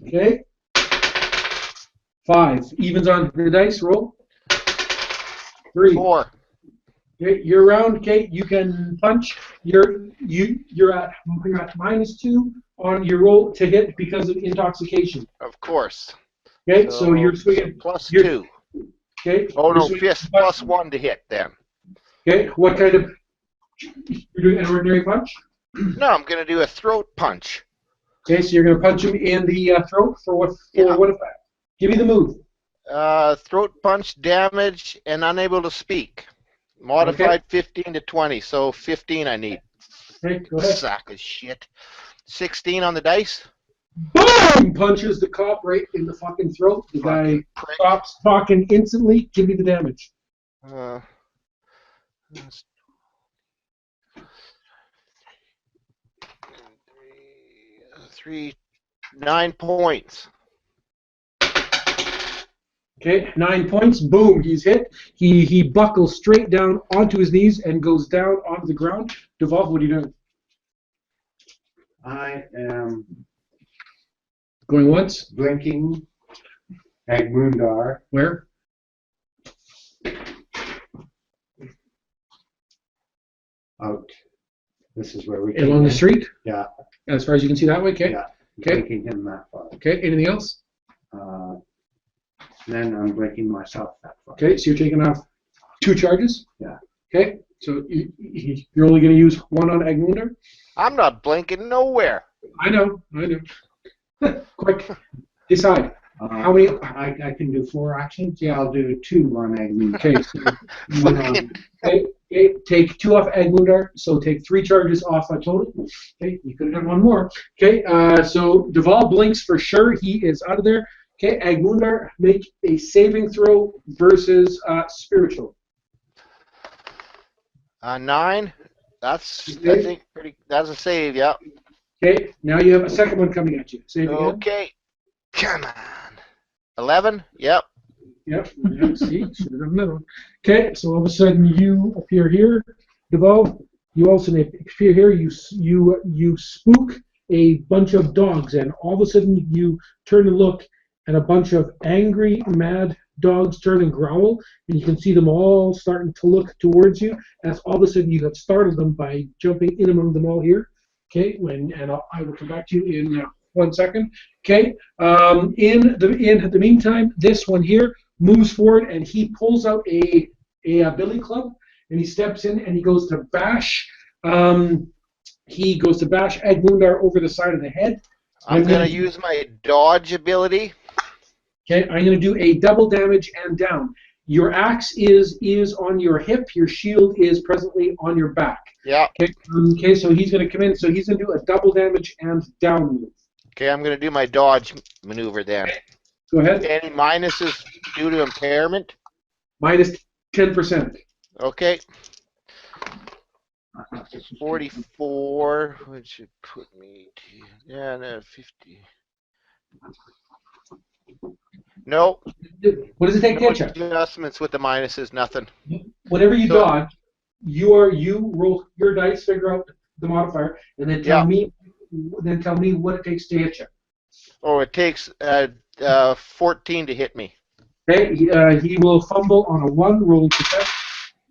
Okay. 5. Evens on the dice. Roll. 3. 4. Okay, you're round. Okay, you can punch. You're at -2 on your roll to hit because of intoxication. Of course. Okay, so you're swinging. Plus you're- 2. Okay. Oh no, you're swinging fist plus 1 to hit then. Okay, what kind of? You're doing an ordinary punch. No, I'm going to do a throat punch. Okay, so you're going to punch him in the throat for what? Yeah. What effect? Give me the move. Throat punch, damage, and unable to speak. Modified 15 to 20, so 15 I need. Okay, go ahead. Sack of shit. 16 on the dice. Boom! Punches the cop right in the fucking throat. The guy Fucking prick. stops talking instantly. Give me the damage. That's 9 points. Okay, 9 points. Boom, he's hit. He buckles straight down onto his knees and goes down onto the ground. Devolve, what are you doing? I am Going once? blinking Agmundr Where? out. This is where we Along the street? Yeah. As far as you can see that way, okay? Yeah. Okay. Blinking him that far. Okay, anything else? Then I'm blinking myself that far. Okay, so you're taking off 2 charges? Yeah. Okay, so you're only going to use 1 on Agmundr? I'm not blinking nowhere. I know. Quick, decide. How many? I can do 4 actions. Yeah. I'll do 2 on Agmundr. Okay, so take 2 off Agmundr, so take 3 charges off a total. Okay, you could have done 1 more. Okay, so Duval blinks for sure. He is out of there. Okay, Agmundr, make a saving throw versus spiritual. 9. That's Okay. I think pretty. That's a save. Yeah. Okay, now you have a second one coming at you. Save again. Okay. Come on. 11. Yep. Yep. See, should have done another one. Okay, so all of a sudden you appear here, Duval. You also appear here. You spook a bunch of dogs, and all of a sudden you turn and look, and a bunch of angry, mad dogs turn and growl, and you can see them all starting to look towards you. As all of a sudden you have startled them by jumping in among them all here. Okay, I will come back to you in 1 second. Okay, in the meantime, this one here moves forward and he pulls out a billy club and he steps in and he goes to bash. He goes to bash Agmundr over the side of the head. I'm gonna use my dodge ability. Okay, I'm gonna do a double damage and down. Your axe is on your hip. Your shield is presently on your back. Yeah. Okay, so he's going to come in. So he's going to do a double damage and down move. Okay, I'm gonna do my dodge maneuver then. Go ahead. Any minuses due to impairment? Minus 10%. Okay. 44, which should put me to 50. No. What does it take to No hit you? adjustments with the minuses, nothing. Whenever you So- dodge, you roll your dice, figure out the modifier, and then tell me what it takes to hit you. Oh, it takes 14 to hit me. Okay, he will fumble on a 1. Roll to test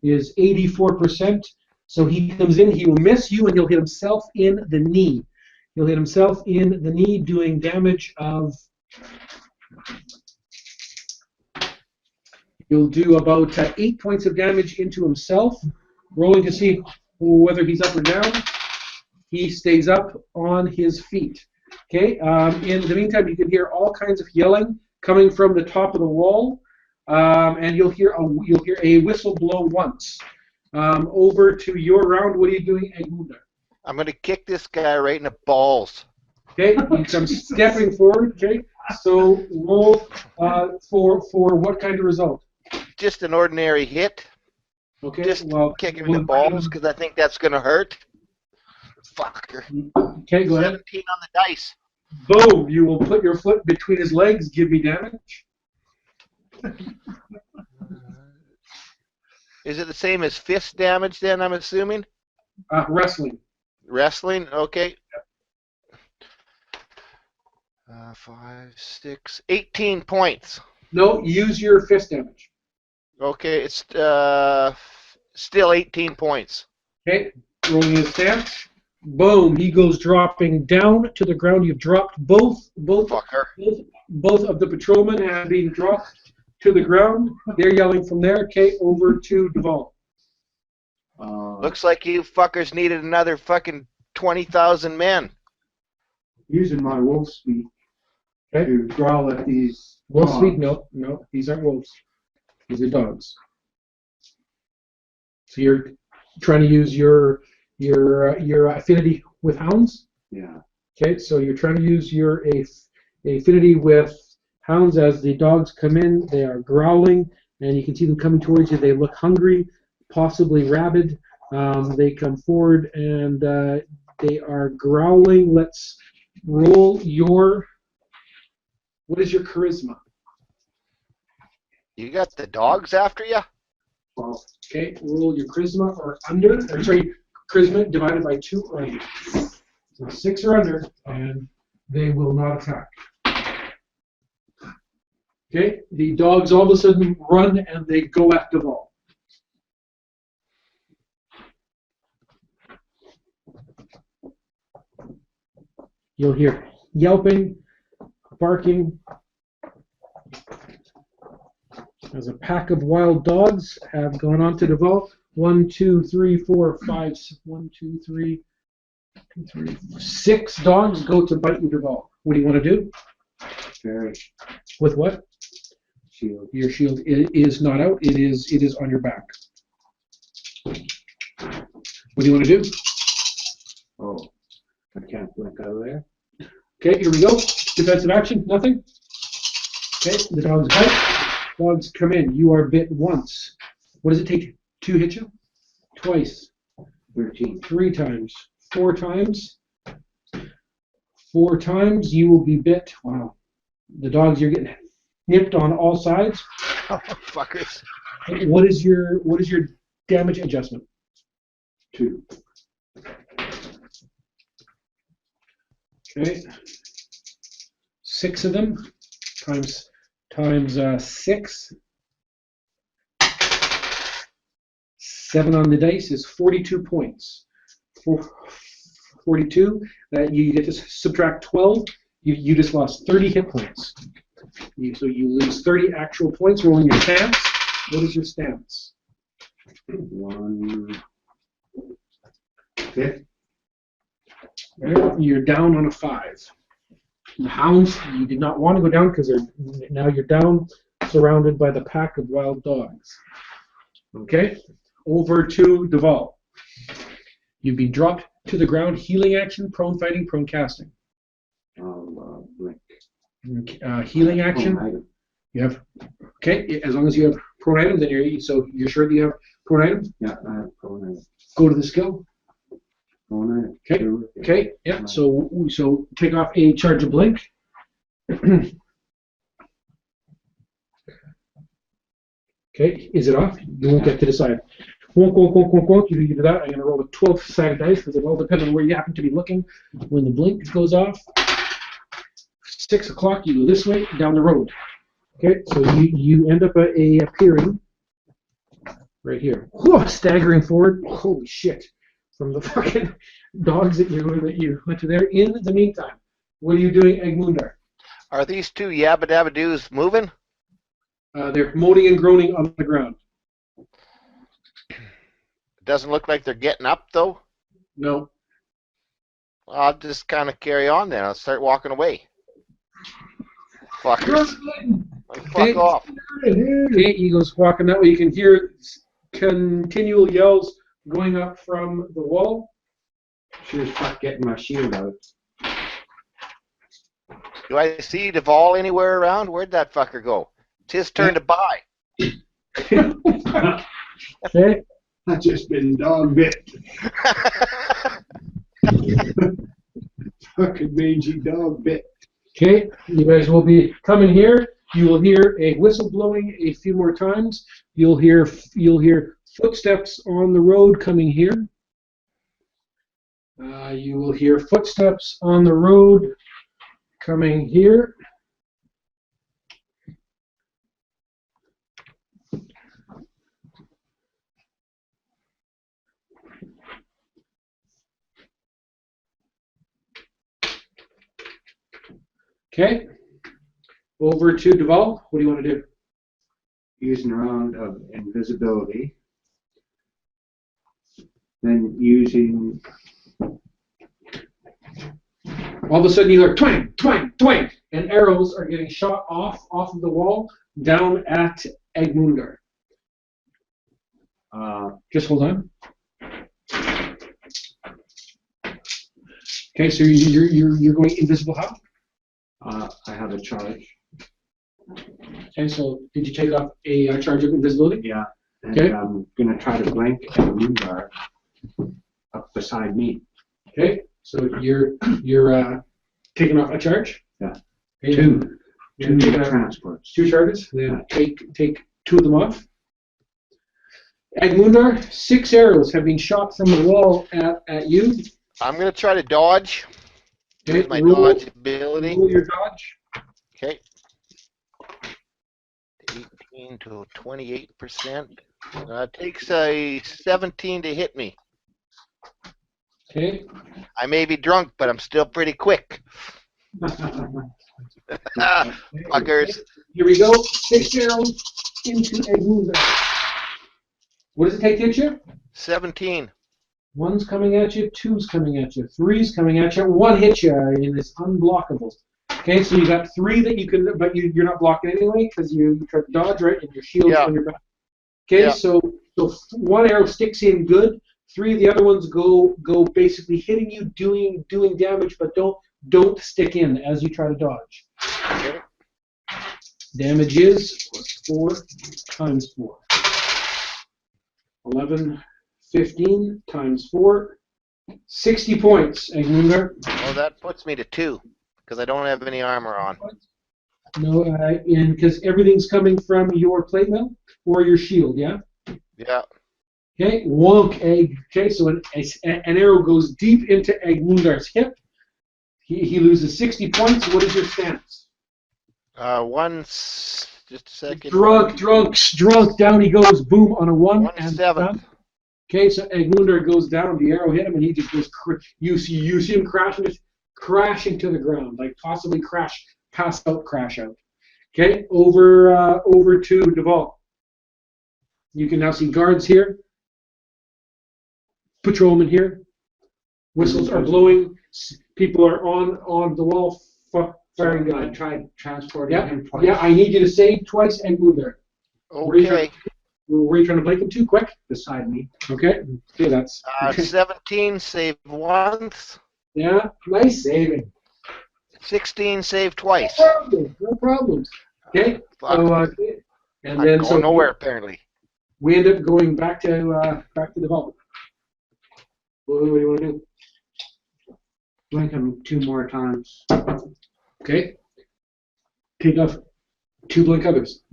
is 84%. So he comes in, he will miss you, and he'll hit himself in the knee. He'll hit himself in the knee, doing damage of. He'll do about 8 points of damage into himself. Rolling to see whether he's up or down. He stays up on his feet. Okay. In the meantime, you can hear all kinds of yelling coming from the top of the wall, and you'll hear a whistle blow once. Over to your round. What are you doing, Agmundr? I'm gonna kick this guy right in the balls. Okay. He comes stepping forward. Okay. So roll for what kind of result? Just an ordinary hit. Okay. Just well, kick him in the balls because I think that's gonna hurt. Fucker. Okay. Go ahead. 17 on the dice. Boom! You will put your foot between his legs. Give me damage. Is it the same as fist damage then, I'm assuming? Wrestling. Wrestling? Okay. 5, 6, 18 points. No, use your fist damage. Okay, it's still 18 points. Okay, rolling his stance. Boom! He goes dropping down to the ground. You've dropped both Fucker. of the patrolmen have been dropped to the ground. They're yelling from there. Okay, over to Duval. Looks like you fuckers needed another fucking 20,000 men. Using my wolf speak Okay. to growl at these. Wolf dogs. speak? No, these aren't wolves. These are dogs. So you're trying to use your your affinity with hounds. Yeah. Okay, so you're trying to use your affinity with hounds. As the dogs come in, they are growling, and you can see them coming towards you. They look hungry, possibly rabid. They come forward, and they are growling. Let's roll your... What is your charisma? You got the dogs after you? Well, okay, roll your charisma or under. Or sorry, charisma divided by 2 or under. So 6 or under, and they will not attack. Okay, the dogs all of a sudden run and they go at Duval. You'll hear yelping, barking, as a pack of wild dogs have gone on to Duval. 1, 2, 3, 4, 5, 1, 2, 3, 6 dogs go to bite you, Duval. What do you want to do? Very With what? shield. Your shield is not out. It is on your back. What do you want to do? Oh, I can't blink out of there. Okay, here we go. Defensive action, nothing. Okay, the dogs bite. Dogs come in. You are bit once. What does it take to hit you? Twice. 13. 3 times. 4 times. 4 times you will be bit. Wow. The dogs, you're getting nipped on all sides. Oh, fuckers. What is your damage adjustment? 2. Okay. 6 of them times 6. 7 on the dice is 42 points. 42. You get to subtract 12. You just lost 30 hit points. So you lose 30 actual points rolling your stance. What is your stance? 1/5. You're down on a 5. The hounds, you did not want to go down because now you're down, surrounded by the pack of wild dogs. Okay, over to Duval. You've been dropped to the ground. Healing action, prone fighting, prone casting. I'll blink. Healing action. Oh, item. You have, okay, as long as you have prone item, then you're sure that you have prone item? Yeah, I have prone item. Go to the skill. Prone item. Okay. Okay, yeah, so take off a charge of blink. Okay, is it off? You won't get to decide. You do that. I'm going to roll a 12-sided dice because it all depends on where you happen to be looking when the blink goes off. 6 o'clock, you go this way, down the road. Okay, so you end up appearing right here. Whoa, staggering forward. Holy shit. From the fucking dogs that you went to there. In the meantime, what are you doing, Agmundr? Are these 2 yabba dabba doos moving? They're moaning and groaning on the ground. Doesn't look like they're getting up, though. No. I'll just kind of carry on then. I'll start walking away. Fuckers. Fuck off. Okay, Eagle's walking that way. You can hear continual yells going up from the wall. Sure as fuck getting my shield out. Do I see Duval anywhere around? Where'd that fucker go? It's his turn to buy. Okay. I've just been dog bit. Fucking mangy dog bit. Okay, you guys will be coming here. You will hear a whistle blowing a few more times. You'll hear footsteps on the road coming here. You will hear footsteps on the road coming here. Okay, over to Duval. What do you want to do? Using a round of invisibility. Then using... All of a sudden you hear twang, twang, twang, and arrows are getting shot off of the wall down at Agmundr. Just hold on. Okay, so you're going invisible how? I have a charge. Okay, so did you take off a charge of invisibility? Yeah. And Okay. I'm gonna try to blink Agmundr up beside me. Okay, so you're taking off a charge. Yeah. Okay, Two and, transports. 2 charges. Then take 2 of them off. Agmundr, 6 arrows have been shot from the wall at you. I'm gonna try to dodge. Okay, Use my roll- dodge ability. Roll your dodge. Okay. 18 to 28%. Takes a 17 to hit me. Okay. I may be drunk, but I'm still pretty quick. Fuckers. Here we go. 6 arrows into Agmundr. What does it take to hit you? 17. 1's coming at you, 2's coming at you, 3's coming at you, 1 hits you, and it's unblockable. Okay, so you got 3 that you can, but you're not blocking anyway because you tried to dodge, right, and your shield's on your back. Okay, Yeah. so 1 arrow sticks in good, 3 of the other ones go basically hitting you, doing damage, but don't stick in as you try to dodge. Okay. Damage is 4 times 4. 11, 15 times 4. 60 points, Agmundr. Well, that puts me to 2 because I don't have any armor on. No, and because everything's coming from your plate mail or your shield, yeah? Yeah. Okay, wonk, egg. Okay, so an arrow goes deep into Agmundr's hip. He loses 60 points. What is your stance? Just a second. Drunk. Down he goes. Boom on a 1 and 1/7. done. Okay, so Agmundr goes down. The arrow hit him, and he just goes. You see him crashing to the ground, like possibly pass out, crash out. Okay, over to Duval. You can now see guards here, patrolmen here. Whistles are blowing. People are on the wall firing I guns. tried transporting him twice. Yeah, I need you to save twice and move there. Okay. Where are you trying to blink him to? Quick. Beside me. Okay. Okay, that's. 17 save once. Yeah, nice saving. 16 save twice. No problems. Okay. Fuck. So, and I'm then going nowhere apparently. we end up going back to development. What do you want to do? Blink him 2 more times. Okay. Take off 2 blink others.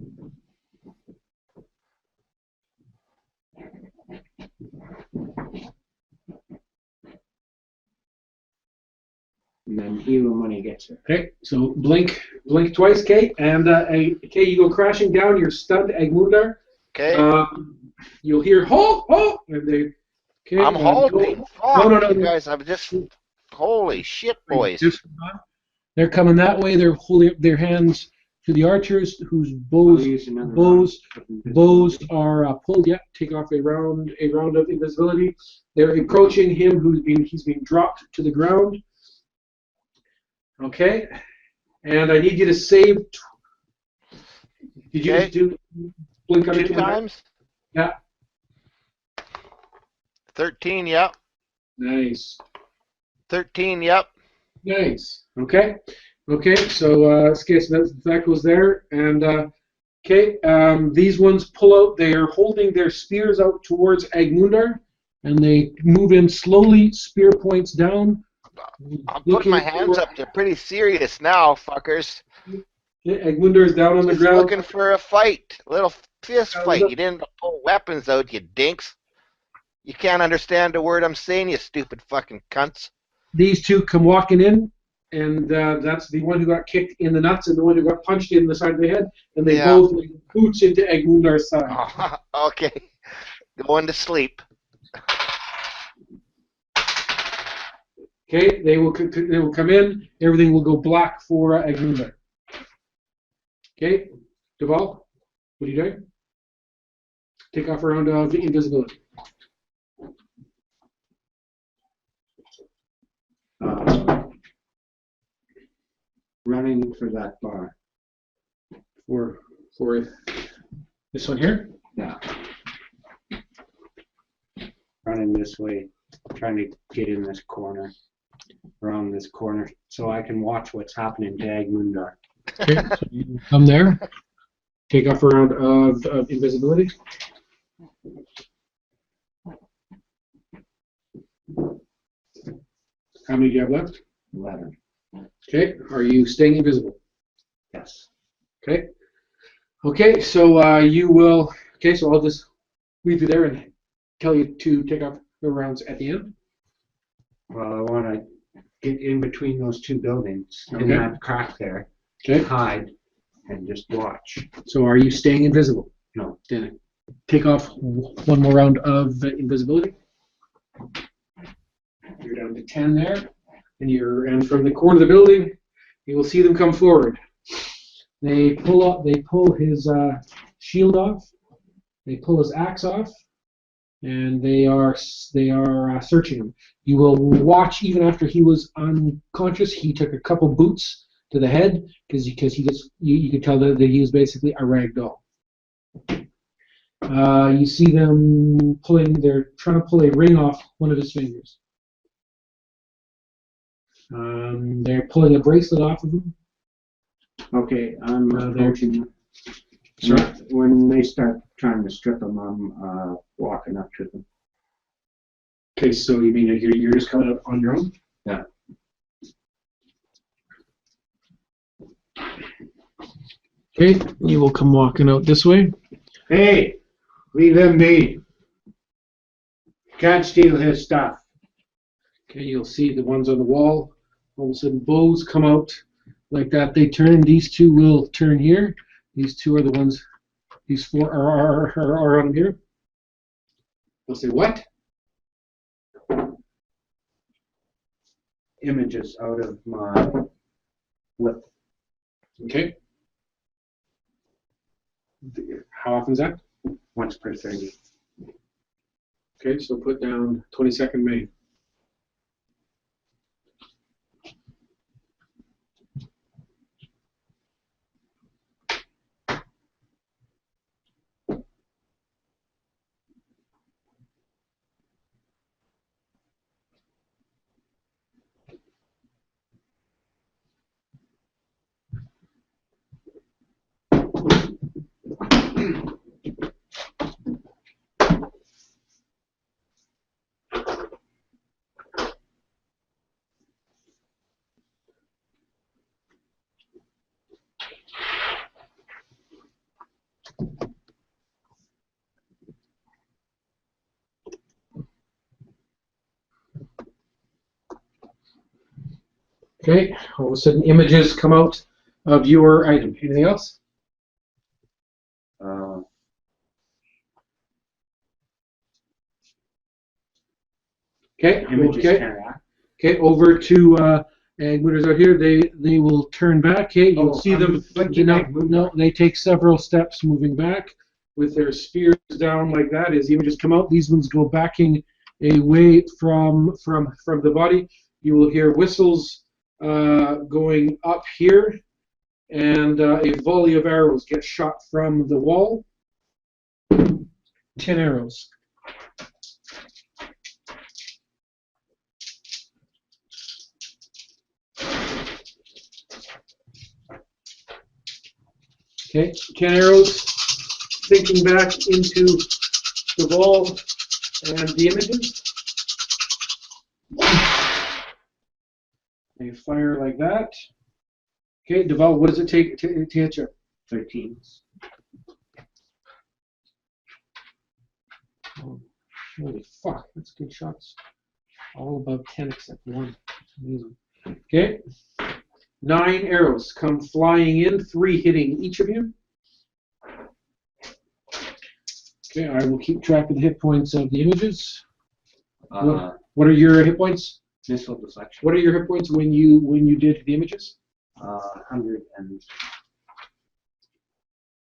And then heal him when he gets it. Okay, so blink twice, Kate, and okay, you go crashing down. You're stunned, Agmundr. Okay. You'll hear ho, and they. Okay, I'm halting. Fuck, no, you guys, I'm just. Holy shit, boys. They're coming that way. They're holding up their hands to the archers, whose I'll use another bows round. are pulled. Yeah, take off a round of invisibility. They're approaching him. He's being dropped to the ground. Okay, and I need you to save. Did you just do blink under 2 times? Yeah. 13, yep. Nice. 13, yep. Nice. Okay. So that goes there, and okay. These ones pull out. They are holding their spears out towards Agmundr, and they move in slowly. Spear points down. I'm putting my hands up. They're pretty serious now, fuckers. Agmundr is down on the Just ground. looking for a fight. A little fist fight. You didn't pull weapons out, you dinks. You can't understand a word I'm saying, you stupid fucking cunts. These 2 come walking in, and that's the one who got kicked in the nuts and the one who got punched in the side of the head, and they both like, boots into Agmundr's side. Okay. Going to sleep. Okay, they will come in. Everything will go black for Agmundr. Okay, Duval, what are you doing? Take off a round of invisibility. Running for that bar. For this one here. Yeah. Running this way, trying to get in this corner. around this corner so I can watch what's happening to Agmundr. Okay, so you come there. Take off a round of invisibility. How many do you have left? 11. Okay, are you staying invisible? Yes. Okay. Okay, so you will. Okay, so I'll just leave you there and tell you to take off the rounds at the end. Well, I want to get in between those two buildings in Okay. that crack there, Okay. hide, and just watch. So are you staying invisible? No. Then take off one more round of invisibility. You're down to 10 there, and from the corner of the building, you will see them come forward. They pull his shield off. They pull his axe off, and they are searching him. You will watch even after he was unconscious. He took a couple boots to the head because you could tell that he was basically a rag doll. You see them pulling. They're trying to pull a ring off one of his fingers. They're pulling a bracelet off of him. Okay, I'm they're- approaching. Sorry? When they start trying to strip them, I'm walking up to them. Okay, so you mean you're just coming out on your own? Yeah. Okay, you will come walking out this way. Hey, leave him be. Can't steal his stuff. Okay, you'll see the ones on the wall. All of a sudden, bows come out like that. They turn. These two will turn here. These two are the ones. These four are on here. They'll say, "What?" Images out of my whip. Okay. How often is that? Once per 30. Okay, so put down 22nd May. Okay, all of a sudden images come out of your item. Anything else? Okay, Images okay. interact. Okay, over to Agmundr's out here. They will turn back. Okay, you'll see them. No, they take several steps moving back with their spears down like that. As the images come out, these ones go backing away from the body. You will hear whistles going up here, and a volley of arrows get shot from the wall. 10 arrows. Okay, 10 arrows sinking back into the wall and the images. They fire like that. Okay, Deval, what does it take to hit you? 13. Oh, holy fuck, that's good shots. All above 10 except one. Amazing. Okay. 9 arrows come flying in, 3 hitting each of you. Okay, I will keep track of the hit points of the images. What are your hit points? Missile deflection. What are your hit points when you did the images? 100 and.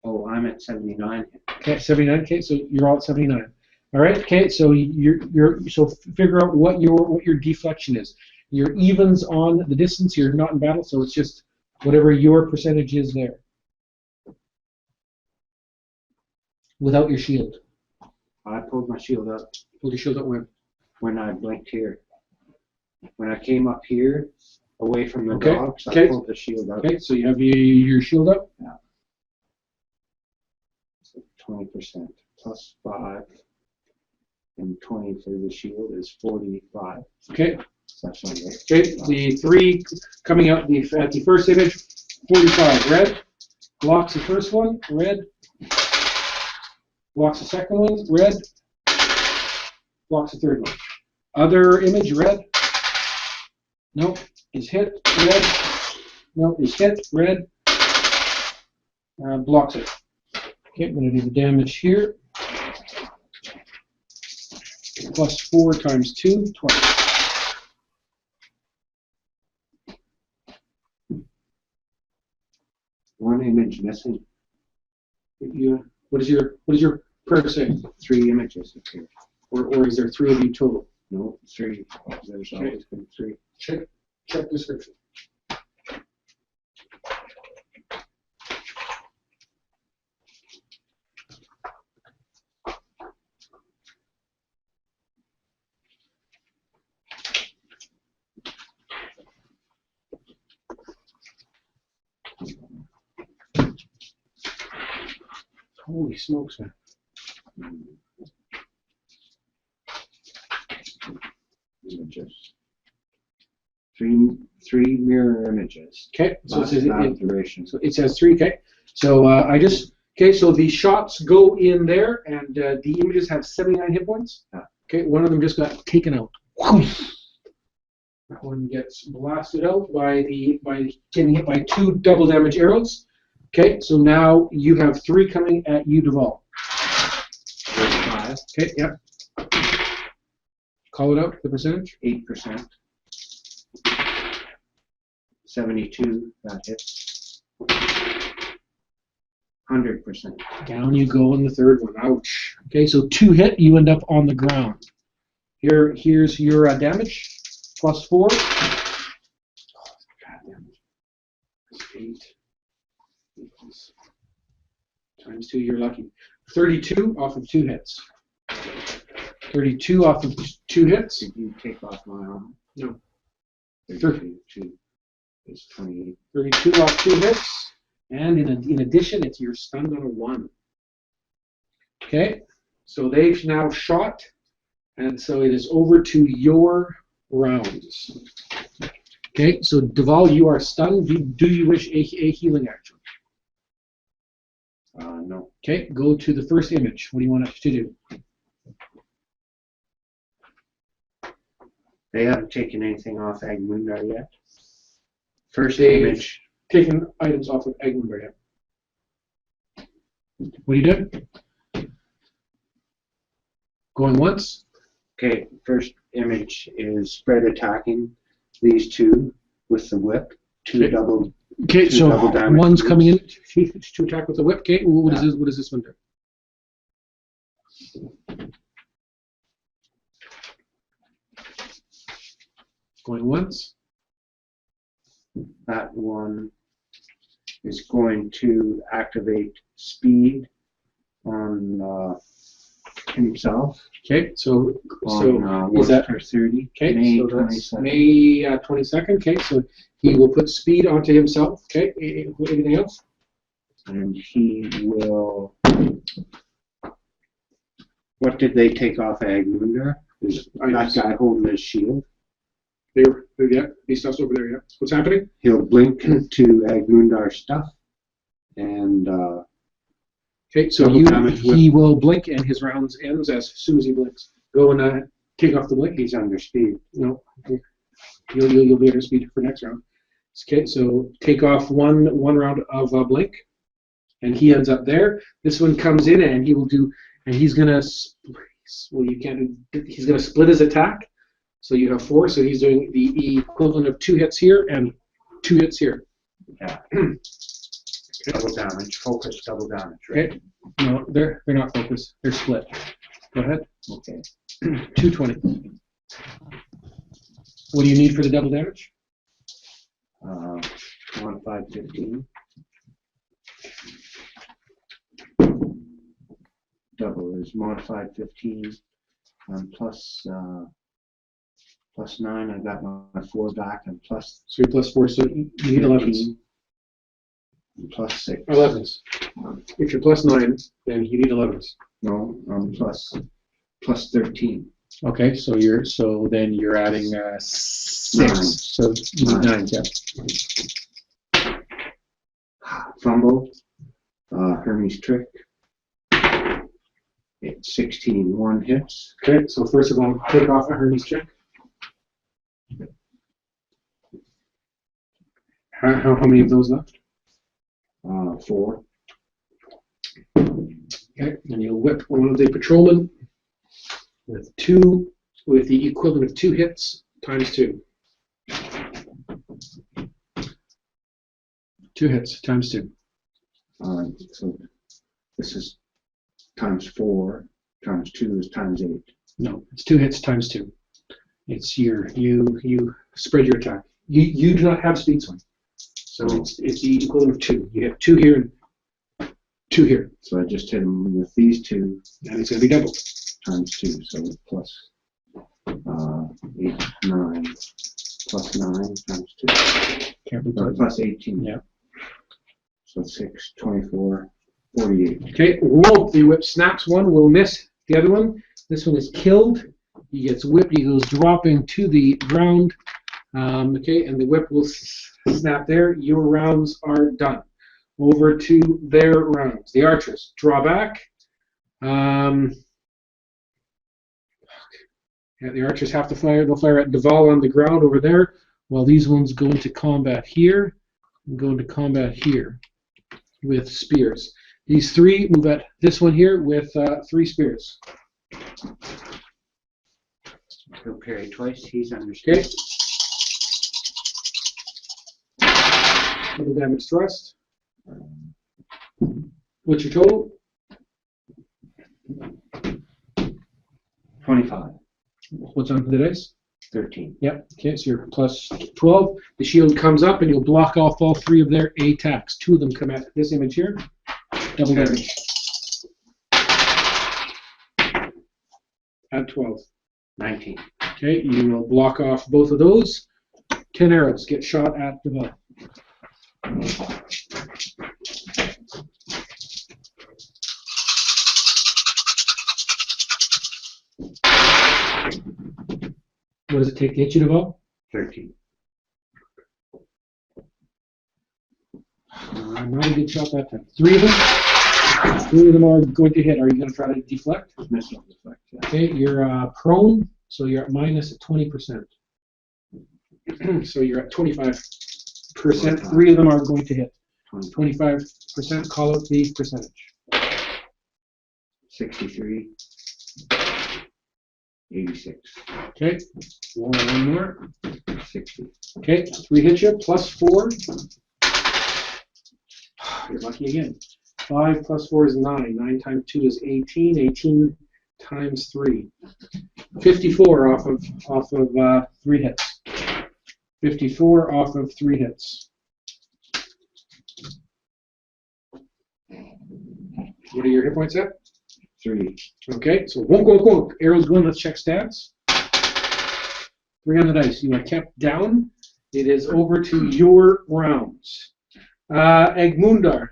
Oh, I'm at 79. Okay, 79. Okay, so you're all at 79. All right. Okay, so so figure out what your deflection is. Your evens on the distance. You're not in battle, so it's just whatever your percentage is there. Without your shield. I pulled my shield up Pull your shield up when? when I blinked here. when I came up here, away from the Okay, dogs, okay. I pulled the shield out. Okay, so you have your shield up. 20% plus 5 and 20 for the shield is 45. Okay. So that's not right. Okay, the 3 coming out at the first image, 45. Red blocks the first one. Red blocks the second one. Red blocks the third one. Other image, red. Nope, is hit. Red. No, is hit. Red. Blocks it. Okay, I'm going to do the damage here. Plus 4 times 2, 20. One image missing. What does your prayer say? 3 images appear. Or is there 3 of you total? No, 3. There's always been 3. Check description. Holy smokes, man. Images. Three mirror images. Okay, so Last duration. so it says 3. Okay, so so the shots go in there, and the images have 79 hit points. Yeah. Okay, one of them just got taken out. That one gets blasted out by getting hit by 2 double damage arrows. Okay, so now you have 3 coming at you, Duval. 5. Okay, yeah. Call it out, the percentage. 8%. 72, that hits. 100%. Down you go in the third one. Ouch. Okay, so 2 hit, you end up on the ground. Here's your damage. Plus 4. God damn it. 8. Equals times 2, you're lucky. 32 off of 2 hits. 32 off of 2 hits. Did you take off my arm? No. 32 is 28. 32 off 2 hits. And in addition, you're stunned on a 1. Okay, so they've now shot, and so it is over to your rounds. Okay, so Duval, you are stunned. Do you wish a healing action? No. Okay, go to the first image. What do you want us to do? They haven't taken anything off Agmundr yet. First They've image. taken items off of Agmundr. What do you do? Going once? Okay, first image is spread attacking these 2 with the whip. 2 Okay. double. Okay, 2 so double damage one's moves. coming in to attack with the whip. Okay, what does this one do? Going once. That one is going to activate speed on himself. Okay, so On is that per 30? okay? May So that's 22nd. May 22nd. Okay, so he will put speed onto himself. Okay, anything else? And he will. What did they take off Agmundr? Is that guy holding his shield? Yeah, he stuff's over there. Yeah, what's happening? He'll blink to Agmundar's stuff, and Okay, so double damage he will blink, and his rounds ends as soon as he blinks. Go and take off the blink. he's under speed. No, you'll be under speed for next round. Okay, so take off one round of blink, and he ends up there. This one comes in, and he will do, and he's gonna. Well, you can't. He's gonna split his attack. So you have 4. So he's doing the equivalent of 2 hits here and 2 hits here. Yeah. Double damage. Focus. Double damage. Right? Okay. No, they're not focused. They're split. Go ahead. Okay. 220. What do you need for the double damage? 15. Double is modified 15 plus plus 9, I got my 4 back, and plus 3 plus 4, so you need 11s. 13, and plus 6. 11s. If you're plus 9, then you need 11s. No, plus 13. Okay, so then you're adding 6. 9. So you need 9, yeah. Fumble, Hermes trick. It's 16, 1 hits. Okay, so first of all, take off a Hermes check. How many of those left? 4. Okay, and you'll whip one of the patrolmen with the equivalent of 2 hits times 2. 2 hits times 2. So this is times 4, times 2 is times 8. No, it's 2 hits times 2. It's you spread your attack. You do not have speed swing, so it's the equivalent of 2. You have 2 here and 2 here. So I just hit him with these 2. And it's going to be doubled. Times 2, so plus 8, 9, plus 9 times 2. Can't be Plus 18. Yeah. So 6, 24, 48. Okay, whoa, the whip snaps one, will miss the other one. This one is killed. He gets whipped, he goes dropping to the ground. Okay, and the whip will snap there. Your rounds are done. Over to their rounds. The archers draw back. Yeah, the archers have to fire. They'll fire at Duval on the ground over there, while these ones go into combat here and go into combat here with spears. These 3 move at this one here with 3 spears. He'll parry twice. He's understood. Okay. Double damage thrust. What's your total? 25. What's on the dice? 13. Yep. Okay, so you're plus 12. The shield comes up and you'll block off all 3 of their attacks. 2 of them come at this image here. Double damage. Add 12. 19. Okay, you will block off both of those. 10 arrows get shot at Duval. What does it take to hit you, Duval? 13. Not a good shot that time. 3 of them? 3 of them are going to hit. Are you going to try to deflect? Missile deflect. Yeah. Okay, you're prone, so you're at minus 20%. So you're at 25%. 3 of them are going to hit. 25%, call out the percentage. 63. 86. Okay, one more. 60. Okay, 3 hit you, plus 4. You're lucky again. 5 plus 4 is 9. 9 times 2 is 18. 18 times 3. 54 off of 3 hits. 54 off of 3 hits. What are your hit points at? 3. Okay, so wonk. Arrows going, let's check stats. 3 on the dice. You are kept down. It is over to your rounds. Agmundr,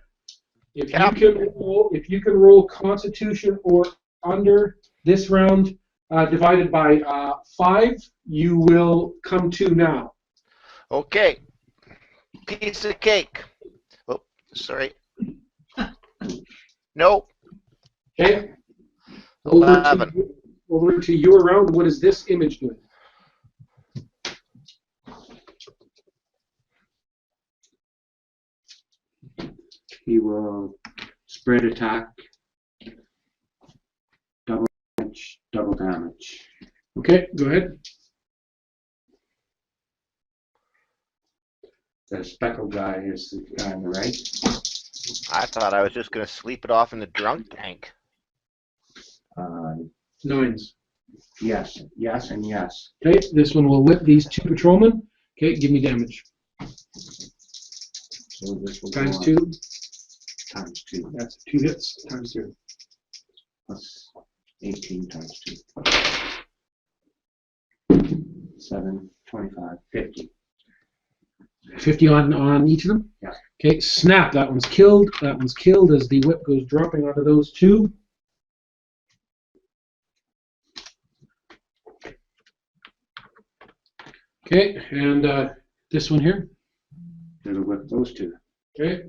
if you can roll Constitution or under this round divided by 5, you will come to now. Okay. Piece of cake. Oh, sorry. Nope. Okay. 11. Over to your round. What is this image doing? He will spread attack, double damage. Okay, go ahead. The speckled guy is the guy on the right. I thought I was just going to sleep it off in the drunk tank. 9s. Yes, and yes. Okay, this one will whip these 2 patrolmen. Okay, give me damage. So this will Times go 2. on times 2. That's 2 hits. Times 2. Plus 18 times 2. 7, 25, 50. 50 on each of them? Yeah. Okay, snap. That one's killed. That one's killed as the whip goes dropping onto those two. Okay, and this one here. It'll whip those two. Okay.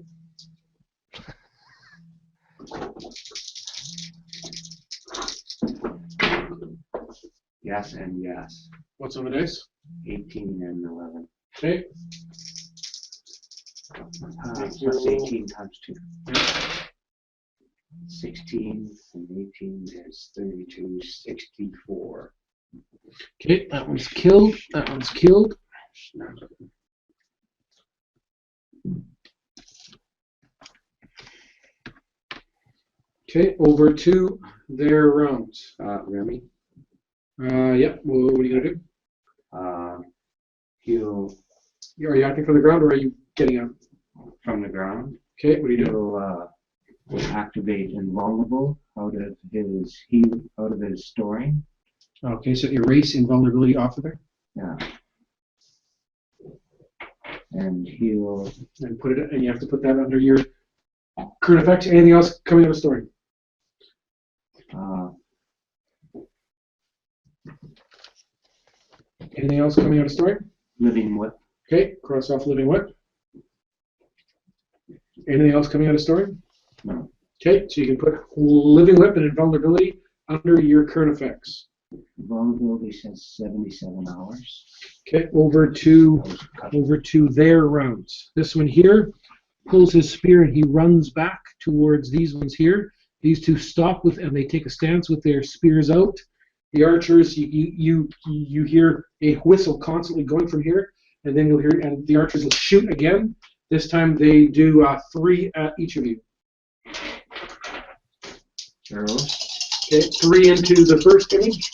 Yes and yes. What's on the dice? 18 and 11. Okay. Plus 18 times 2. 16 and 18 is 32, 64. Okay, that one's killed. That one's killed. Okay, over to their rounds. Remy, Yeah, well, what are you gonna do? he'll, Are you acting from the ground or are you getting up? from the ground, Okay, what are you doing? will activate invulnerable out of his storing. Okay, so erase invulnerability off of there Yeah. And he'll, and put it, and you have to put that under your current effects. Anything else coming out of story? Anything else coming out of story? living whip. Okay, cross off living whip. Anything else coming out of story? No. Okay, so you can put living whip and invulnerability under your current effects. Vulnerability says 77 hours. Okay, over to their rounds. This one here pulls his spear and he runs back towards these ones here. These two stop with, and they take a stance with their spears out. The archers, you hear a whistle constantly going from here, and then you'll hear, and the archers will shoot again. This time they do 3 at each of you. Arrows. Okay, 3 into the first image.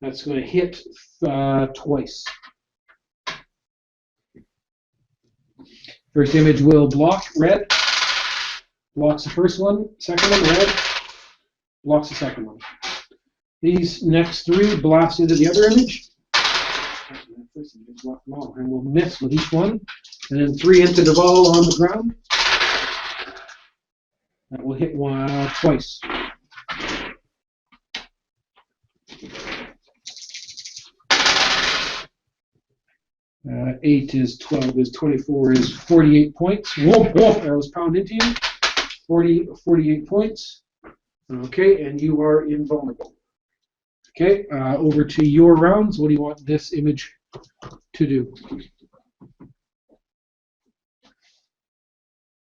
That's going to hit twice. First image will block, red. Blocks the first one. Second one, red. Blocks the second one. These next 3 blast into the other image. First image block them all, and we'll miss with each one. And then 3 into Duval on the ground. That will hit twice. Uh, 8 is 12 is 24 is 48 points. Whoa, whoa, arrows pound into you. 48 points. Okay, and you are invulnerable. Okay, over to your rounds. What do you want this image to do?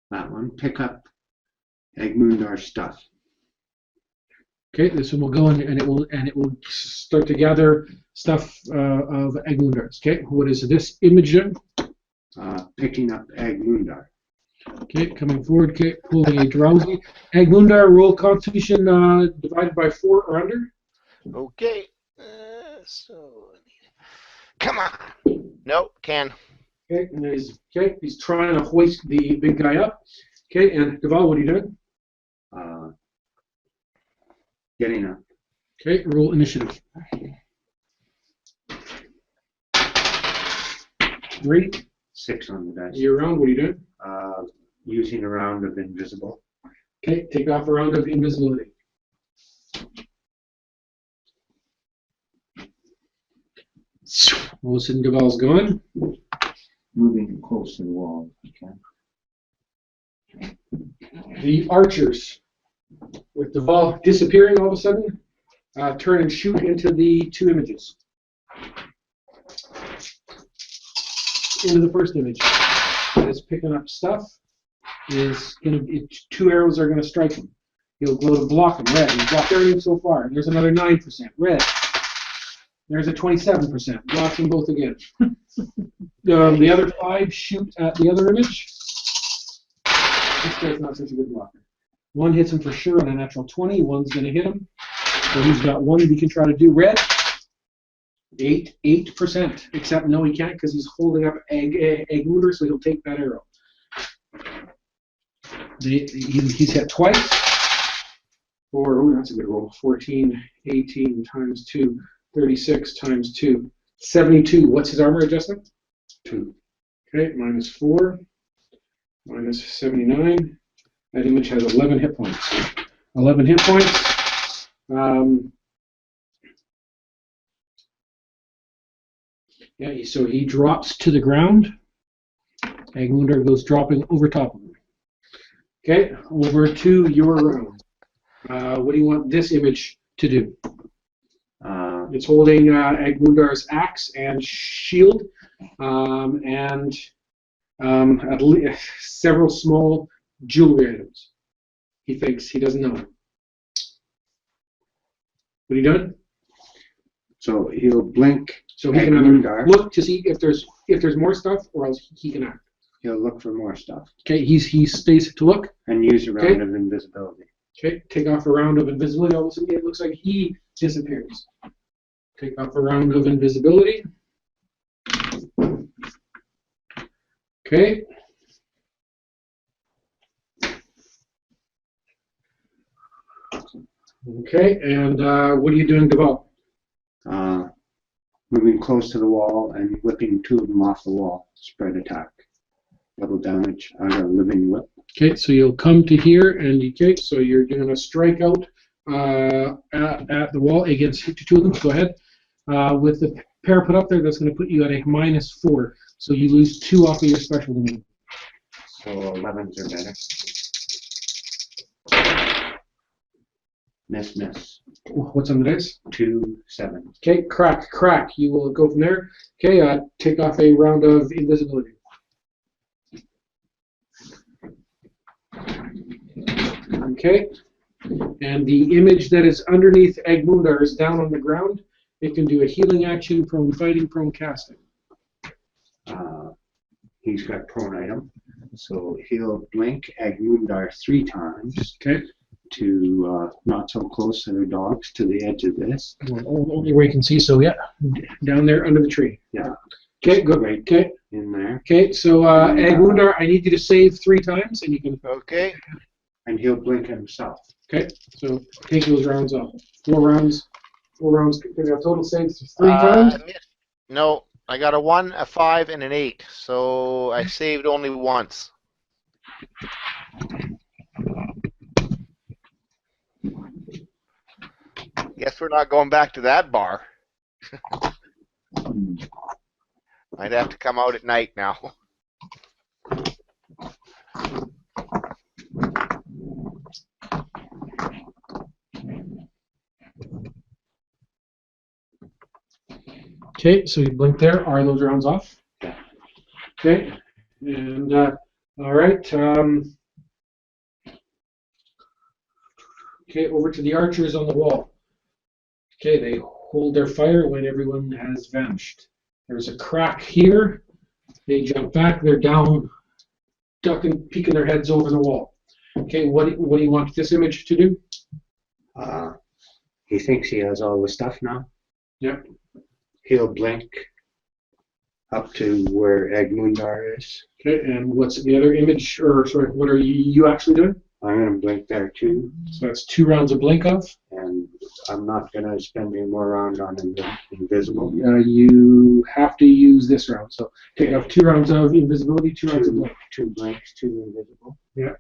That one. Pick up Agmundar's stuff. Okay, this one will go in and it will start to gather stuff of Agmundar's. Okay, what is this image doing? Picking up Agmundar. Okay, coming forward. Okay, pulling a drowsy. Agmundar, roll Constitution divided by 4 or under. Okay. Come on. Nope, can. Okay, and he's trying to hoist the big guy up. Okay, and Duval, what are you doing? Getting up. Okay, roll initiative. Great. 6 on the dice. You're around, what are you doing? Using a round of invisible. Okay, take off a round of invisibility. All of a sudden, Duval's gone. Moving close to the wall if you can. The archers, with Duval disappearing all of a sudden, turn and shoot into the 2 images. Into the first image. It's picking up stuff. Is gonna 2 arrows are gonna strike him. He'll go to block him. Red. He's blocked everything so far. There's another 9%. Red. There's a 27%. Blocks them both again. The other 5 shoot at the other image. This guy's not such a good blocker. 1 hits him for sure on a natural 20. 1's going to hit him. So he's got 1 he can try to do. Red. 8%. Except no, he can't because he's holding up Agmundr, so he'll take that arrow. He's hit twice. That's a good roll. 14, 18 times 2. 36 times 2. 72. What's his armor adjustment? 2. Okay, minus 4. Minus 79. That image has 11 hit points. 11 hit points. Yeah, so he drops to the ground. Agmundr goes dropping over top of him. Okay, over to your round. What do you want this image to do? It's holding Agmundar's axe and shield, and at least several small jewelry items. He thinks he doesn't know. What are you doing? So he'll blink. So he can either look to see if there's more stuff, or else he can act. He'll look for more stuff. Okay, he stays to look. And use a round of invisibility. Okay, take off a round of invisibility. All of a sudden, it looks like he disappears. Take off a round of invisibility. Okay. Okay, and what are you doing, Deval? Moving close to the wall and whipping 2 of them off the wall. Spread attack. Double damage. I got a living whip. Okay, so you'll come to here, and okay, so you're going to strike out at the wall against 2 of them. Go ahead. With the pair put up there, that's going to put you at a minus 4. So you lose 2 off of your special damage. So 11s are better. Miss. What's on the dice? 2 7s. Okay, crack. You will go from there. Okay, take off a round of invisibility. Okay, and the image that is underneath Agmundr is down on the ground. It can do a healing action, prone fighting, prone casting. He's got prone item, so he'll blink Agmundr 3 times. Okay. To not so close to the dogs, to the edge of this. Only way you can see, so yeah, down there under the tree. Yeah. Okay, good. Right okay. In there. Okay, so Agmundr, I need you to save 3 times, and you can. Okay. And he'll blink himself. Okay, so take those rounds off. 4 rounds. 4 rounds. Can you have total saves 3 times? No, I got a 1, a 5, and an 8. So I saved only once. Guess we're not going back to that bar. I'd have to come out at night now. Okay, so you blink there. Are those rounds off? Yeah. Okay, and all right. Okay, over to the archers on the wall. Okay, they hold their fire when everyone has vanished. There's a crack here. They jump back. They're down, ducking, peeking their heads over the wall. Okay, what do you want this image to do? He thinks he has all the stuff now. Yep. He'll blink up to where Agmundr is. Okay, and what's the other image, or sorry, what are you actually doing? I'm going to blink there too. So that's 2 rounds of blink off. And I'm not going to spend any more rounds on invisible. You have to use this round. So take off 2 rounds of invisibility, 2 rounds of blink. 2 blinks, 2 invisible. Yeah.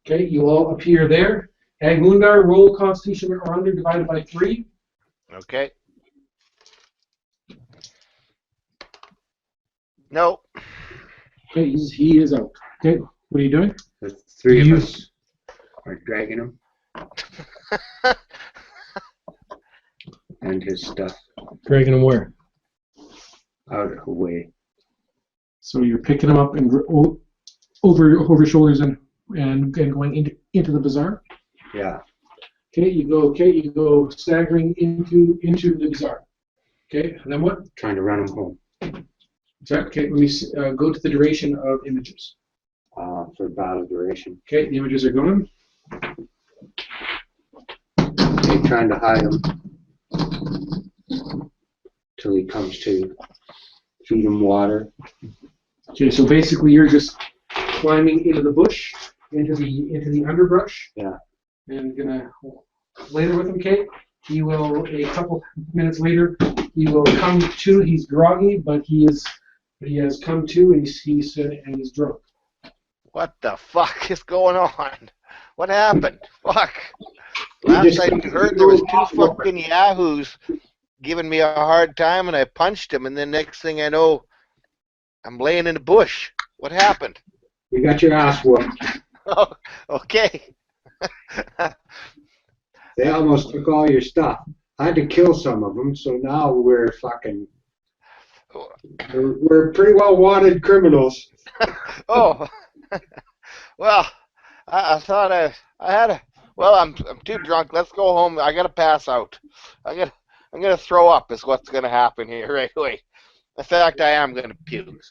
Okay, you all appear there. Agmundr, roll Constitution or under divided by 3. Okay. No. Okay, he is out. Okay, what are you doing? The 3 of us are dragging him. And his stuff Dragging him where? out of the way. So you're picking him up and over shoulders and going into the bazaar. Yeah. Okay, you go staggering into the bazaar. Okay, and then what? Trying to run him home. Okay, let me go to the duration of images. For battle duration. Okay, the images are going. Okay, trying to hide him. till he comes to. Feed him water. Okay, so basically you're just climbing into the bush, into the underbrush. Yeah. And gonna later with him, Kate. He will a couple minutes later. He will come to. He's groggy, but he has come to, and he's drunk. What the fuck is going on? What happened? Fuck. He Last just- I heard there was two fucking yahoos giving me a hard time, and I punched him, and then next thing I know, I'm laying in the bush. What happened? You got your ass whooped. Oh, okay. They almost took all your stuff. I had to kill some of them, so now we're we're pretty well wanted criminals. Oh, well, I thought I had a. Well, I'm too drunk. Let's go home. I gotta pass out. I'm gonna throw up. Is what's gonna happen here right away. In fact, I am gonna puke.